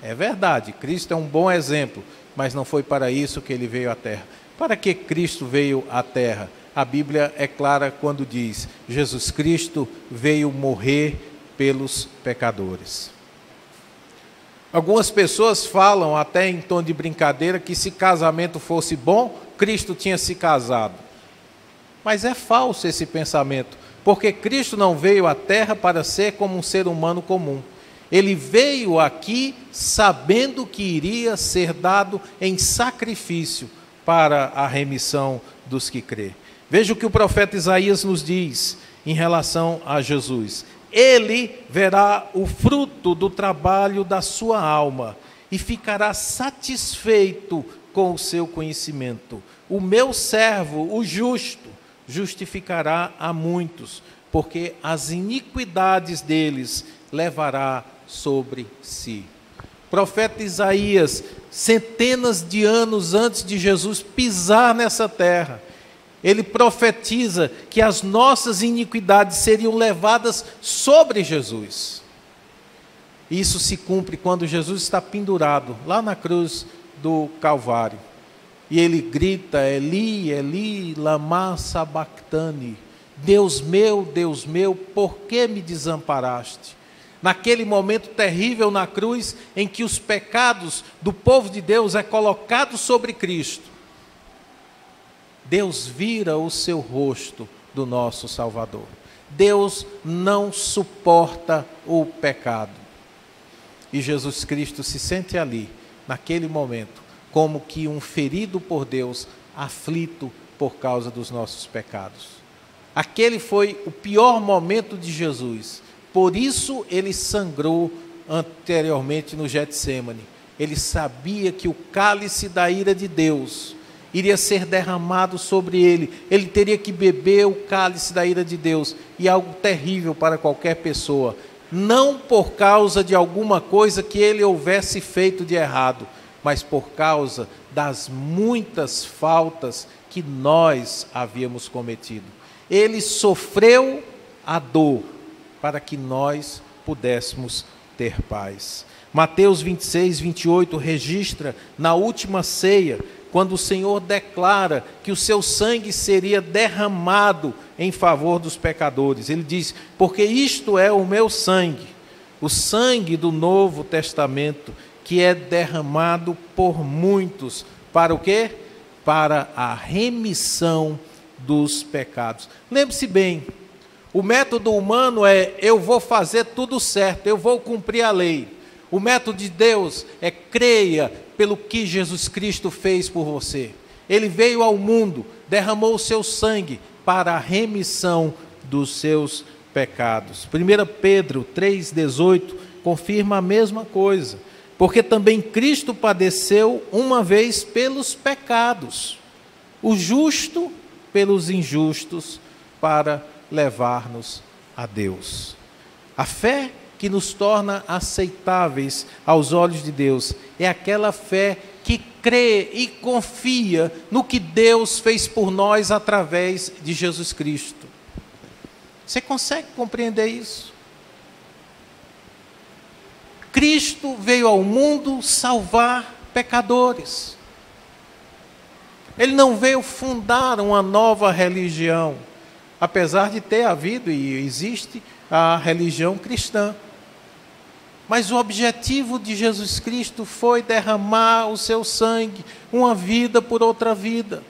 É verdade, Cristo é um bom exemplo, mas não foi para isso que ele veio à terra. Para que Cristo veio à terra? A Bíblia é clara quando diz: Jesus Cristo veio morrer pelos pecadores. Algumas pessoas falam, até em tom de brincadeira, que se casamento fosse bom, Cristo tinha se casado. Mas é falso esse pensamento, porque Cristo não veio à terra para ser como um ser humano comum. Ele veio aqui sabendo que iria ser dado em sacrifício para a remissão dos que crê. Veja o que o profeta Isaías nos diz em relação a Jesus: ele verá o fruto do trabalho da sua alma e ficará satisfeito com o seu conhecimento. O meu servo, o justo, justificará a muitos, porque as iniquidades deles levará sobre si. Profeta Isaías, centenas de anos antes de Jesus pisar nessa terra, ele profetiza que as nossas iniquidades seriam levadas sobre Jesus. Isso se cumpre quando Jesus está pendurado lá na cruz do Calvário. E ele grita: Eli, Eli, lama sabachthani. Deus meu, por que me desamparaste? Naquele momento terrível na cruz, em que os pecados do povo de Deus é colocado sobre Cristo, Deus vira o seu rosto do nosso Salvador. Deus não suporta o pecado. E Jesus Cristo se sente ali, naquele momento, como que um ferido por Deus, aflito por causa dos nossos pecados. Aquele foi o pior momento de Jesus. Por isso ele sangrou anteriormente no Getsêmani. Ele sabia que o cálice da ira de Deus iria ser derramado sobre ele. Ele teria que beber o cálice da ira de Deus. E algo terrível para qualquer pessoa. Não por causa de alguma coisa que ele houvesse feito de errado, mas por causa das muitas faltas que nós havíamos cometido. Ele sofreu a dor para que nós pudéssemos ter paz. Mateus 26, 28 registra na última ceia, quando o Senhor declara que o seu sangue seria derramado em favor dos pecadores. Ele diz: porque isto é o meu sangue, o sangue do Novo Testamento, que é derramado por muitos. Para o quê? Para a remissão dos pecados. Lembre-se bem, o método humano é: eu vou fazer tudo certo, eu vou cumprir a lei. O método de Deus é: creia, pelo que Jesus Cristo fez por você. Ele veio ao mundo, derramou o seu sangue para a remissão dos seus pecados. 1 Pedro 3,18 confirma a mesma coisa. Porque também Cristo padeceu uma vez pelos pecados, o justo pelos injustos, para levar-nos a Deus. A fé que nos torna aceitáveis aos olhos de Deus é aquela fé que crê e confia no que Deus fez por nós através de Jesus Cristo. Você consegue compreender isso? Cristo veio ao mundo salvar pecadores. Ele não veio fundar uma nova religião, apesar de ter havido e existe a religião cristã. Mas o objetivo de Jesus Cristo foi derramar o seu sangue, uma vida por outra vida,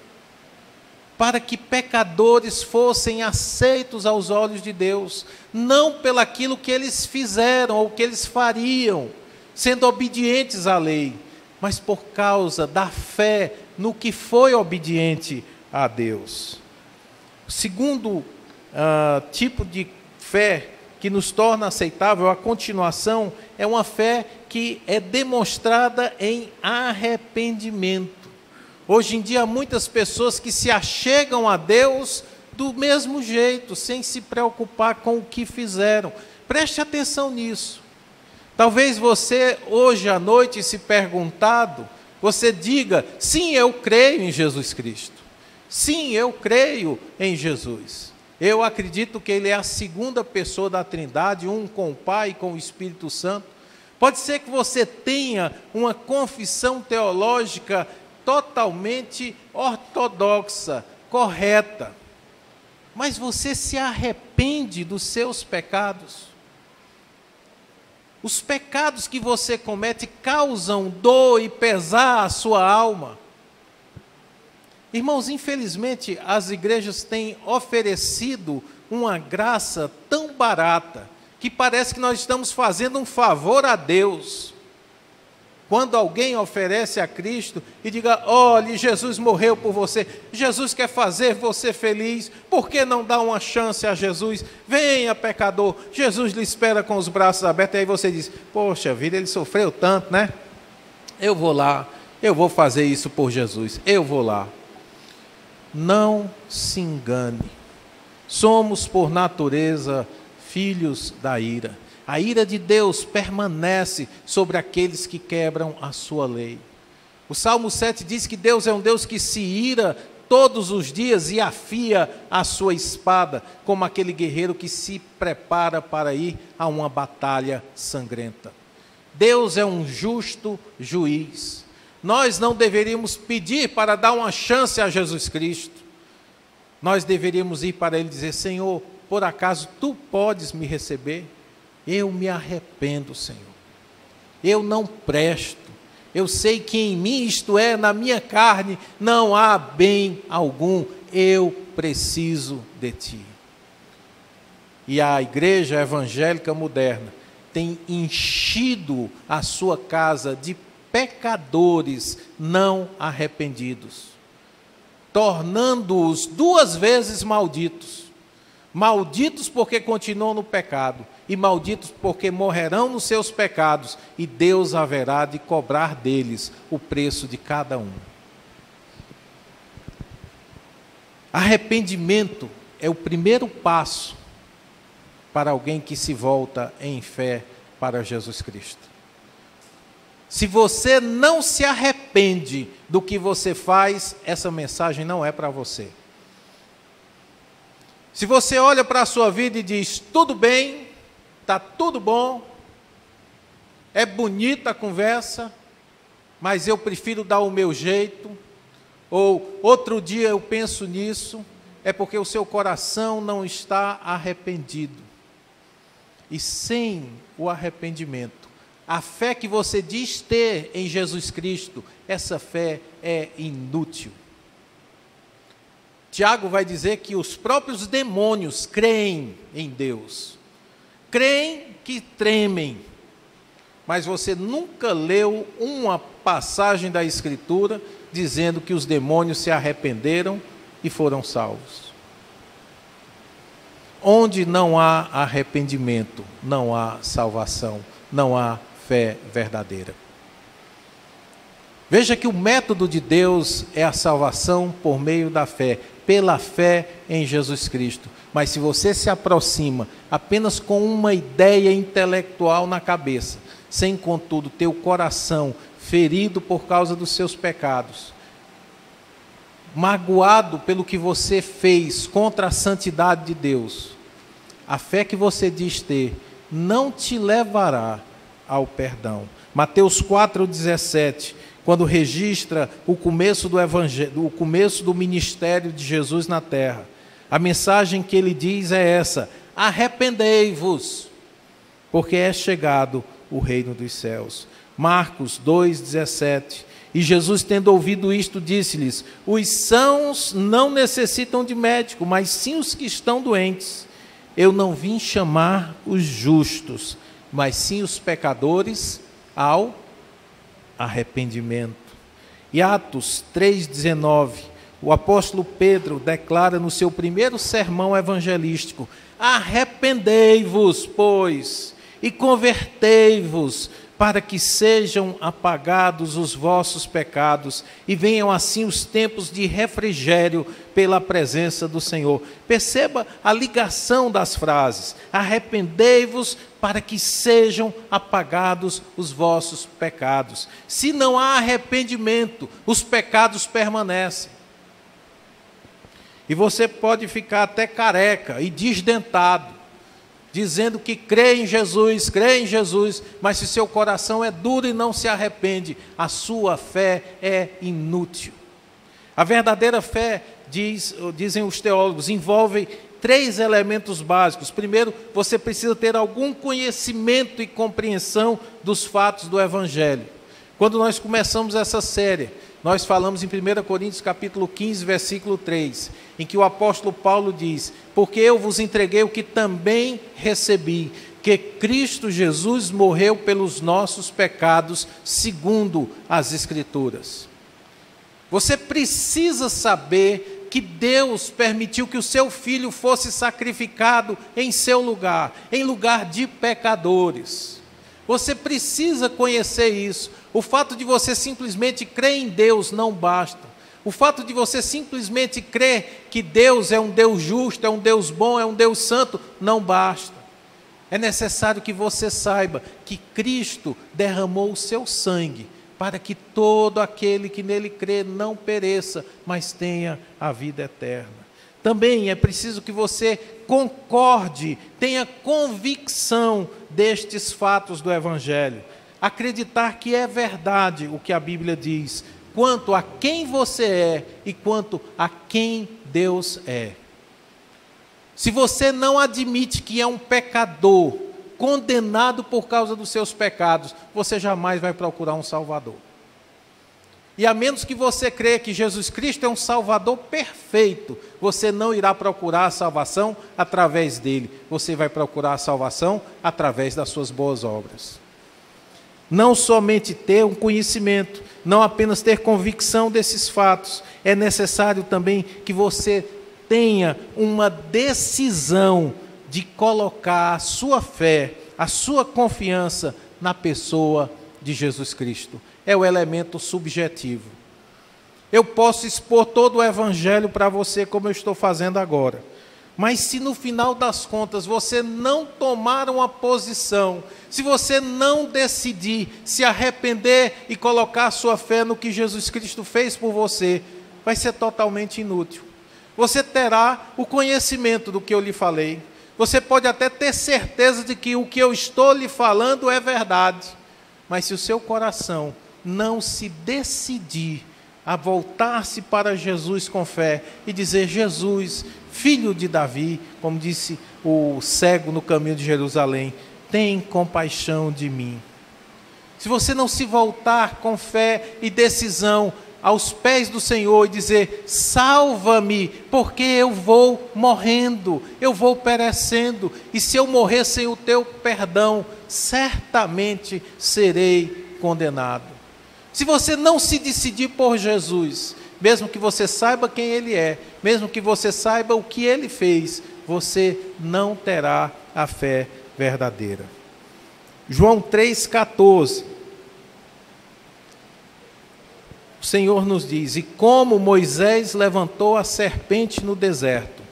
para que pecadores fossem aceitos aos olhos de Deus, não pelaquilo que eles fizeram ou que eles fariam, sendo obedientes à lei, mas por causa da fé no que foi obediente a Deus. O segundo tipo de fé que nos torna aceitável, a continuação, é uma fé que é demonstrada em arrependimento. Hoje em dia, há muitas pessoas que se achegam a Deus do mesmo jeito, sem se preocupar com o que fizeram. Preste atenção nisso. Talvez você, hoje à noite, se perguntado, você diga, sim, eu creio em Jesus Cristo. Sim, eu creio em Jesus. Eu acredito que Ele é a segunda pessoa da Trindade, um com o Pai e com o Espírito Santo. Pode ser que você tenha uma confissão teológica totalmente ortodoxa, correta, mas você se arrepende dos seus pecados. Os pecados que você comete causam dor e pesar à sua alma. Irmãos, infelizmente, as igrejas têm oferecido uma graça tão barata, que parece que nós estamos fazendo um favor a Deus. Quando alguém oferece a Cristo e diga, olhe, Jesus morreu por você, Jesus quer fazer você feliz, por que não dar uma chance a Jesus? Venha, pecador, Jesus lhe espera com os braços abertos. E aí você diz, poxa vida, ele sofreu tanto, né? Eu vou lá, eu vou fazer isso por Jesus, eu vou lá. Não se engane, somos por natureza filhos da ira. A ira de Deus permanece sobre aqueles que quebram a sua lei. O Salmo 7 diz que Deus é um Deus que se ira todos os dias e afia a sua espada, como aquele guerreiro que se prepara para ir a uma batalha sangrenta. Deus é um justo juiz. Nós não deveríamos pedir para dar uma chance a Jesus Cristo. Nós deveríamos ir para Ele e dizer, Senhor, por acaso Tu podes me receber? Eu me arrependo, Senhor. Eu não presto. Eu sei que em mim, isto é, na minha carne, não há bem algum. Eu preciso de Ti. E a igreja evangélica moderna tem enchido a sua casa de pecadores não arrependidos, tornando-os 2 vezes malditos. Malditos porque continuam no pecado, e malditos porque morrerão nos seus pecados, e Deus haverá de cobrar deles o preço de cada um. Arrependimento é o primeiro passo para alguém que se volta em fé para Jesus Cristo. Se você não se arrepende do que você faz, essa mensagem não é para você. Se você olha para a sua vida e diz, tudo bem, está tudo bom, é bonita a conversa, mas eu prefiro dar o meu jeito, ou outro dia eu penso nisso, é porque o seu coração não está arrependido. E sem o arrependimento, a fé que você diz ter em Jesus Cristo, essa fé é inútil. Tiago vai dizer que os próprios demônios creem em Deus. Creem que tremem. mas você nunca leu uma passagem da Escritura dizendo que os demônios se arrependeram e foram salvos. Onde não há arrependimento, não há salvação, não há fé verdadeira. Veja que o método de Deus é a salvação por meio da fé, pela fé em Jesus Cristo. Mas se você se aproxima apenas com uma ideia intelectual na cabeça, sem contudo ter o coração ferido por causa dos seus pecados, magoado pelo que você fez contra a santidade de Deus, a fé que você diz ter não te levará ao perdão. Mateus 4,17, quando registra o começo do evangelho, o começo do ministério de Jesus na terra, a mensagem que ele diz é essa: arrependei-vos, porque é chegado o reino dos céus. Marcos 2,17, e Jesus, tendo ouvido isto, disse-lhes: os sãos não necessitam de médico, mas sim os que estão doentes. Eu não vim chamar os justos, mas sim os pecadores ao arrependimento. E Atos 3,19, o apóstolo Pedro declara no seu primeiro sermão evangelístico: arrependei-vos, pois, e convertei-vos, para que sejam apagados os vossos pecados e venham assim os tempos de refrigério pela presença do Senhor. Perceba a ligação das frases: arrependei-vos para que sejam apagados os vossos pecados. Se não há arrependimento, os pecados permanecem. E você pode ficar até careca e desdentado, dizendo que crê em Jesus, mas se seu coração é duro e não se arrepende, a sua fé é inútil. A verdadeira fé, dizem os teólogos, envolve 3 elementos básicos. Primeiro, você precisa ter algum conhecimento e compreensão dos fatos do Evangelho. Quando nós começamos essa série, nós falamos em 1 Coríntios capítulo 15, versículo 3, em que o apóstolo Paulo diz: porque eu vos entreguei o que também recebi, que Cristo Jesus morreu pelos nossos pecados, segundo as Escrituras. Você precisa saber que Deus permitiu que o seu filho fosse sacrificado em seu lugar, em lugar de pecadores. Você precisa conhecer isso. O fato de você simplesmente crer em Deus não basta. O fato de você simplesmente crer que Deus é um Deus justo, é um Deus bom, é um Deus santo, não basta. É necessário que você saiba que Cristo derramou o seu sangue para que todo aquele que nele crê não pereça, mas tenha a vida eterna. Também é preciso que você concorde, tenha convicção destes fatos do Evangelho. Acreditar que é verdade o que a Bíblia diz, quanto a quem você é e quanto a quem Deus é. Se você não admite que é um pecador, condenado por causa dos seus pecados, você jamais vai procurar um Salvador. E a menos que você creia que Jesus Cristo é um Salvador perfeito, você não irá procurar a salvação através dele. Você vai procurar a salvação através das suas boas obras. Não somente ter um conhecimento, não apenas ter convicção desses fatos, é necessário também que você tenha uma decisão de colocar a sua fé, a sua confiança na pessoa de Jesus Cristo. É o elemento subjetivo. Eu posso expor todo o Evangelho para você, como eu estou fazendo agora. Mas se no final das contas você não tomar uma posição, se você não decidir se arrepender e colocar a sua fé no que Jesus Cristo fez por você, vai ser totalmente inútil. Você terá o conhecimento do que eu lhe falei. Você pode até ter certeza de que o que eu estou lhe falando é verdade. Mas se o seu coração não se decidir a voltar-se para Jesus com fé e dizer: Jesus, filho de Davi, como disse o cego no caminho de Jerusalém, tem compaixão de mim. Se você não se voltar com fé e decisão aos pés do Senhor e dizer: salva-me, porque eu vou morrendo, eu vou perecendo, e se eu morrer sem o teu perdão, certamente serei condenado. Se você não se decidir por Jesus, mesmo que você saiba quem Ele é, mesmo que você saiba o que Ele fez, você não terá a fé verdadeira. João 3,14. O Senhor nos diz: e como Moisés levantou a serpente no deserto,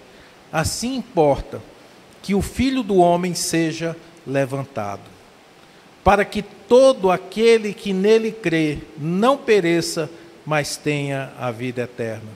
assim importa que o Filho do Homem seja levantado, para que todo aquele que nele crê não pereça, mas tenha a vida eterna.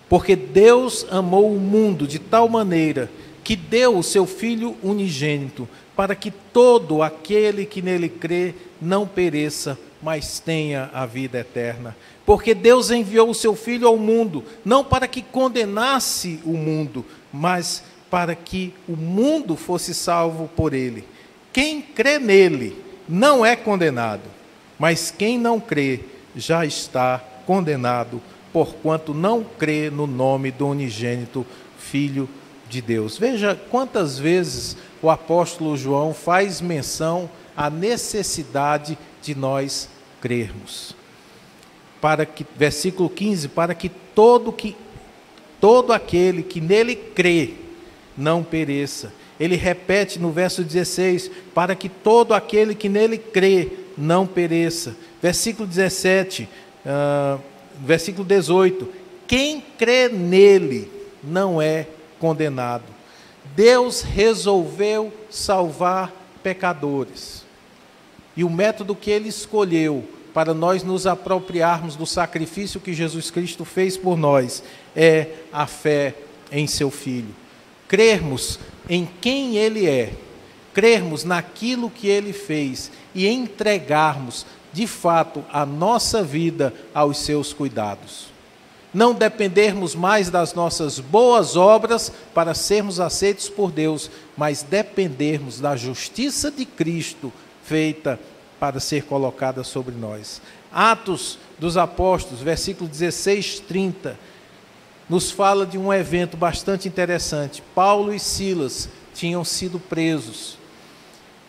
Porque Deus amou o mundo de tal maneira que deu o seu Filho unigênito, para que todo aquele que nele crê não pereça, mas tenha a vida eterna. Porque Deus enviou o seu Filho ao mundo, não para que condenasse o mundo, mas para que o mundo fosse salvo por ele. Quem crê nele não é condenado, mas quem não crê já está condenado, porquanto não crê no nome do unigênito Filho de Deus. Veja quantas vezes o apóstolo João faz menção à necessidade de nós crermos. Versículo 15, para que todo aquele que nele crê não pereça. Ele repete no verso 16, para que todo aquele que nele crê não pereça. Versículo 17, versículo 18, quem crê nele não é condenado. Deus resolveu salvar pecadores. E o método que Ele escolheu para nós nos apropriarmos do sacrifício que Jesus Cristo fez por nós é a fé em seu Filho. Crermos em quem Ele é, crermos naquilo que Ele fez e entregarmos, de fato, a nossa vida aos seus cuidados. Não dependermos mais das nossas boas obras para sermos aceitos por Deus, mas dependermos da justiça de Cristo feita para ser colocada sobre nós. Atos dos Apóstolos, versículo 16, 30, nos fala de um evento bastante interessante. Paulo e Silas tinham sido presos.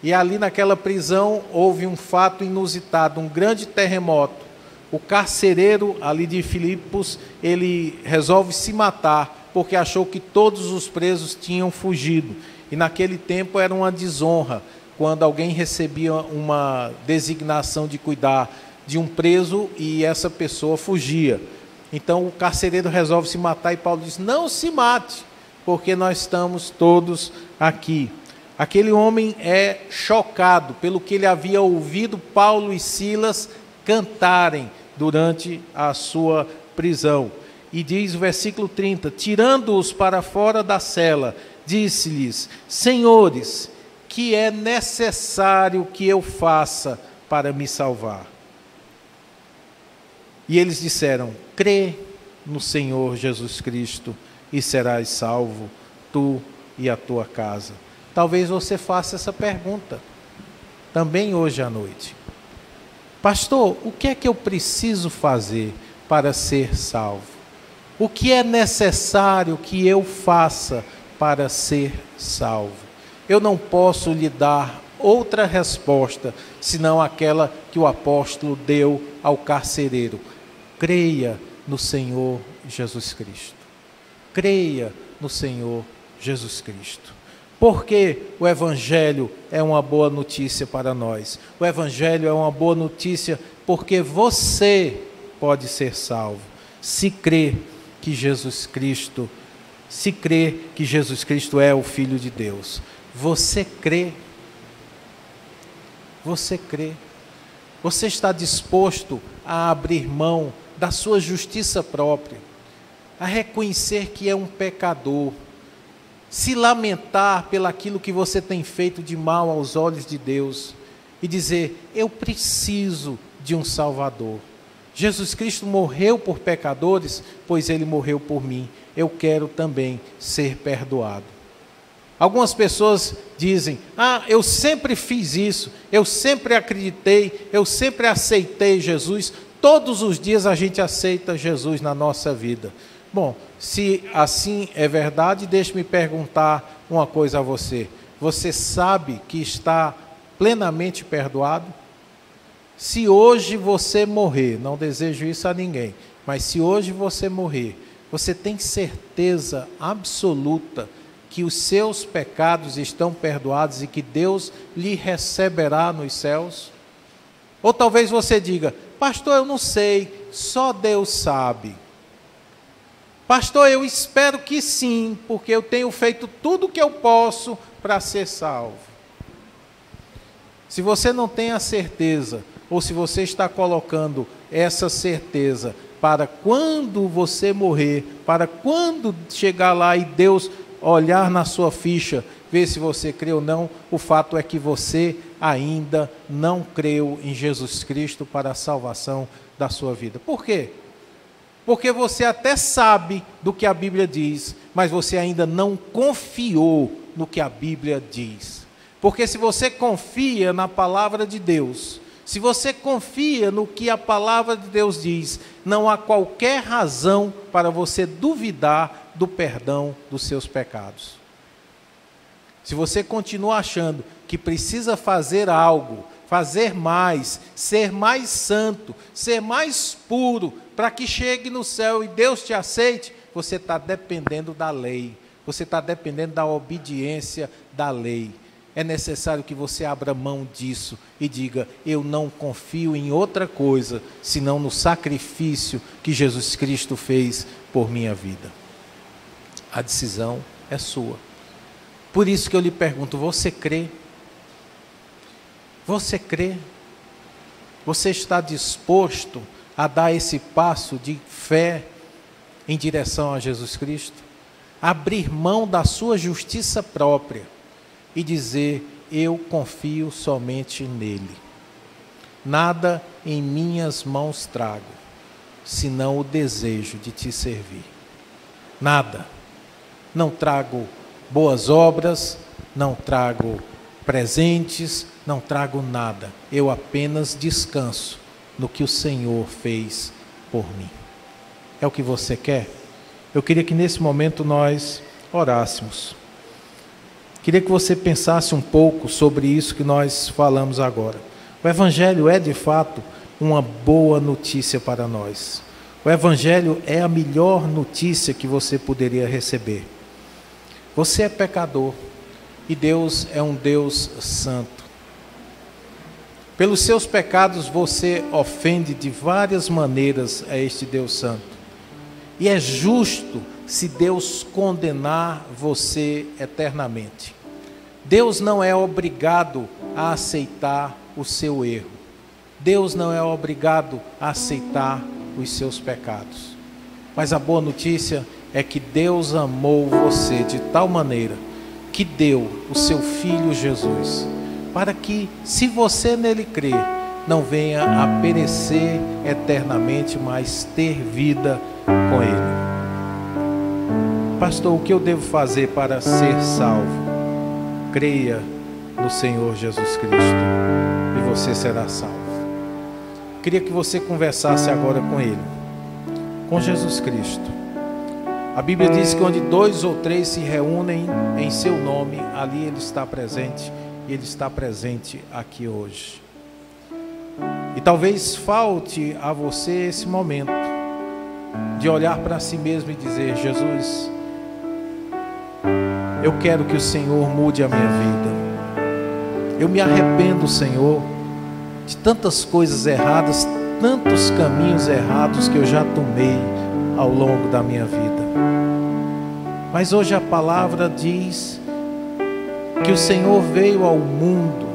E ali naquela prisão houve um fato inusitado, um grande terremoto. O carcereiro ali de Filipos, ele resolve se matar, porque achou que todos os presos tinham fugido. E naquele tempo era uma desonra, quando alguém recebia uma designação de cuidar de um preso e essa pessoa fugia. Então o carcereiro resolve se matar e Paulo diz: não se mate, porque nós estamos todos aqui. Aquele homem é chocado pelo que ele havia ouvido Paulo e Silas cantarem durante a sua prisão. E diz o versículo 30, tirando-os para fora da cela, disse-lhes: senhores, que é necessário que eu faça para me salvar? E eles disseram: crê no Senhor Jesus Cristo e serás salvo, tu e a tua casa. Talvez você faça essa pergunta também hoje à noite. Pastor, o que é que eu preciso fazer para ser salvo? O que é necessário que eu faça para ser salvo? Eu não posso lhe dar outra resposta, senão aquela que o apóstolo deu ao carcereiro: creia no Senhor Jesus Cristo. Creia no Senhor Jesus Cristo. Porque o Evangelho é uma boa notícia para nós. O Evangelho é uma boa notícia porque você pode ser salvo, se crê que Jesus Cristo é o Filho de Deus. Você crê? Você crê? Você está disposto a abrir mão da sua justiça própria, a reconhecer que é um pecador, se lamentar pelaquilo que você tem feito de mal aos olhos de Deus e dizer: eu preciso de um Salvador. Jesus Cristo morreu por pecadores, pois Ele morreu por mim. Eu quero também ser perdoado. Algumas pessoas dizem: eu sempre fiz isso, eu sempre acreditei, eu sempre aceitei Jesus, todos os dias a gente aceita Jesus na nossa vida. Bom, se assim é verdade, deixe-me perguntar uma coisa a você. Você sabe que está plenamente perdoado? Se hoje você morrer, não desejo isso a ninguém, mas se hoje você morrer, você tem certeza absoluta que os seus pecados estão perdoados e que Deus lhe receberá nos céus? Ou talvez você diga: pastor, eu não sei, só Deus sabe. Pastor, eu espero que sim, porque eu tenho feito tudo o que eu posso para ser salvo. Se você não tem a certeza, ou se você está colocando essa certeza para quando você morrer, para quando chegar lá e Deus olhar na sua ficha, ver se você crê ou não, o fato é que você ainda não creu em Jesus Cristo para a salvação da sua vida. Por quê? Porque você até sabe do que a Bíblia diz, mas você ainda não confiou no que a Bíblia diz. Porque se você confia na palavra de Deus, se você confia no que a palavra de Deus diz, não há qualquer razão para você duvidar do perdão dos seus pecados. Se você continua achando que precisa fazer algo, fazer mais, ser mais santo, ser mais puro, para que chegue no céu e Deus te aceite, você está dependendo da lei, você está dependendo da obediência da lei. É necessário que você abra mão disso e diga: eu não confio em outra coisa, senão no sacrifício que Jesus Cristo fez por minha vida. A decisão é sua. Por isso que eu lhe pergunto: você crê? Você crê? Você está disposto a dar esse passo de fé em direção a Jesus Cristo? Abrir mão da sua justiça própria e dizer: eu confio somente nele. Nada em minhas mãos trago, senão o desejo de te servir. Nada. Não trago boas obras, não trago presentes, não trago nada. Eu apenas descanso no que o Senhor fez por mim. É o que você quer? Eu queria que nesse momento nós orássemos. Queria que você pensasse um pouco sobre isso que nós falamos agora. O Evangelho é de fato uma boa notícia para nós. O Evangelho é a melhor notícia que você poderia receber. Você é pecador e Deus é um Deus santo. Pelos seus pecados você ofende de várias maneiras a este Deus santo. E é justo se Deus condenar você eternamente. Deus não é obrigado a aceitar o seu erro. Deus não é obrigado a aceitar os seus pecados. Mas a boa notícia é que Deus amou você de tal maneira que deu o seu Filho Jesus, para que, se você nele crer, não venha a perecer eternamente, mas ter vida com ele. Pastor, o que eu devo fazer para ser salvo? Creia no Senhor Jesus Cristo e você será salvo. Queria que você conversasse agora com ele, com Jesus Cristo. A Bíblia diz que onde 2 ou 3 se reúnem em seu nome, ali ele está presente, e ele está presente aqui hoje. E talvez falte a você esse momento de olhar para si mesmo e dizer: Jesus, eu quero que o Senhor mude a minha vida. Eu me arrependo, Senhor, de tantas coisas erradas, tantos caminhos errados que eu já tomei ao longo da minha vida. Mas hoje a palavra diz que o Senhor veio ao mundo,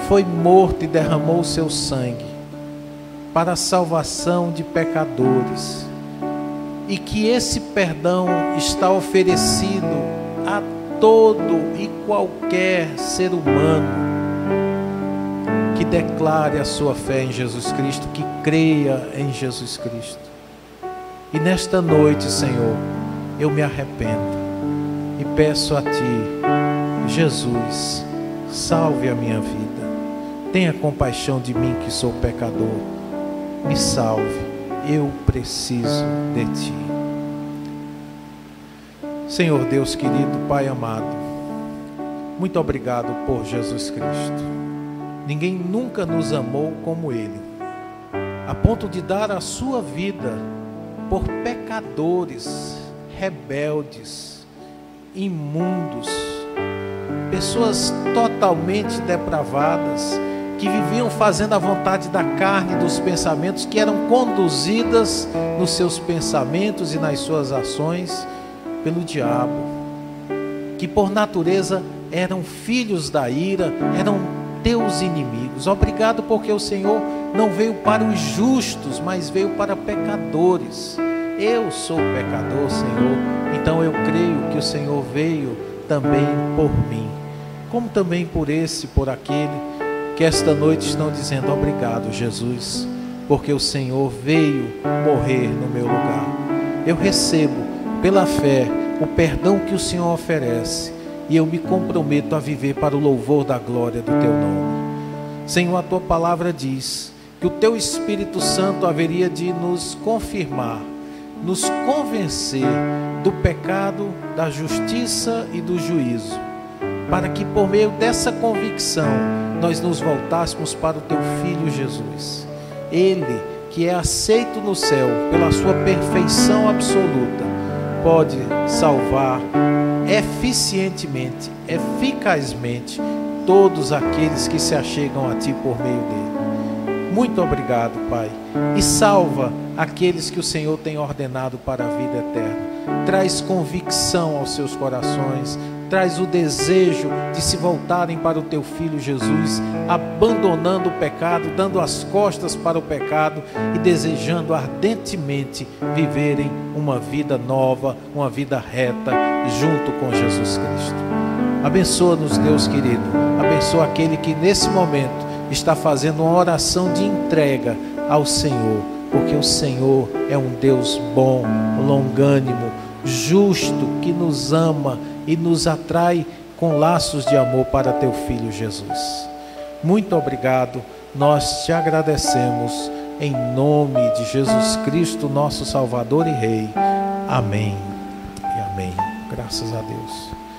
foi morto e derramou o seu sangue para a salvação de pecadores, e que esse perdão está oferecido a todo e qualquer ser humano que declare a sua fé em Jesus Cristo, que creia em Jesus Cristo. E nesta noite, Senhor, eu me arrependo e peço a Ti: Jesus, salve a minha vida, tenha compaixão de mim que sou pecador, me salve, eu preciso de Ti. Senhor Deus querido, Pai amado, muito obrigado por Jesus Cristo. Ninguém nunca nos amou como Ele, a ponto de dar a sua vida por pecadores, rebeldes, imundos, pessoas totalmente depravadas, que viviam fazendo a vontade da carne e dos pensamentos, que eram conduzidas nos seus pensamentos e nas suas ações pelo diabo, que por natureza eram filhos da ira, eram teus inimigos. Obrigado porque o Senhor não veio para os justos, mas veio para pecadores. Eu sou pecador, Senhor, então eu creio que o Senhor veio também por mim, como também por esse, por aquele que esta noite estão dizendo: obrigado, Jesus, porque o Senhor veio morrer no meu lugar. Eu recebo pela fé o perdão que o Senhor oferece, e eu me comprometo a viver para o louvor da glória do Teu nome. Senhor, a Tua palavra diz que o Teu Espírito Santo haveria de nos confirmar, nos convencer do pecado, da justiça e do juízo, para que por meio dessa convicção nós nos voltássemos para o Teu Filho Jesus. Ele, que é aceito no céu pela sua perfeição absoluta, pode salvar eficientemente, eficazmente todos aqueles que se achegam a Ti por meio dele. Muito obrigado, Pai, e salva aqueles que o Senhor tem ordenado para a vida eterna. Traz convicção aos seus corações, traz o desejo de se voltarem para o Teu Filho Jesus, abandonando o pecado, dando as costas para o pecado e desejando ardentemente viverem uma vida nova, uma vida reta, junto com Jesus Cristo. Abençoa-nos, Deus querido, abençoa aquele que nesse momento está fazendo uma oração de entrega ao Senhor, porque o Senhor é um Deus bom, longânimo, justo, que nos ama e nos atrai com laços de amor para Teu Filho Jesus. Muito obrigado, nós Te agradecemos, em nome de Jesus Cristo, nosso Salvador e Rei. Amém e amém. Graças a Deus.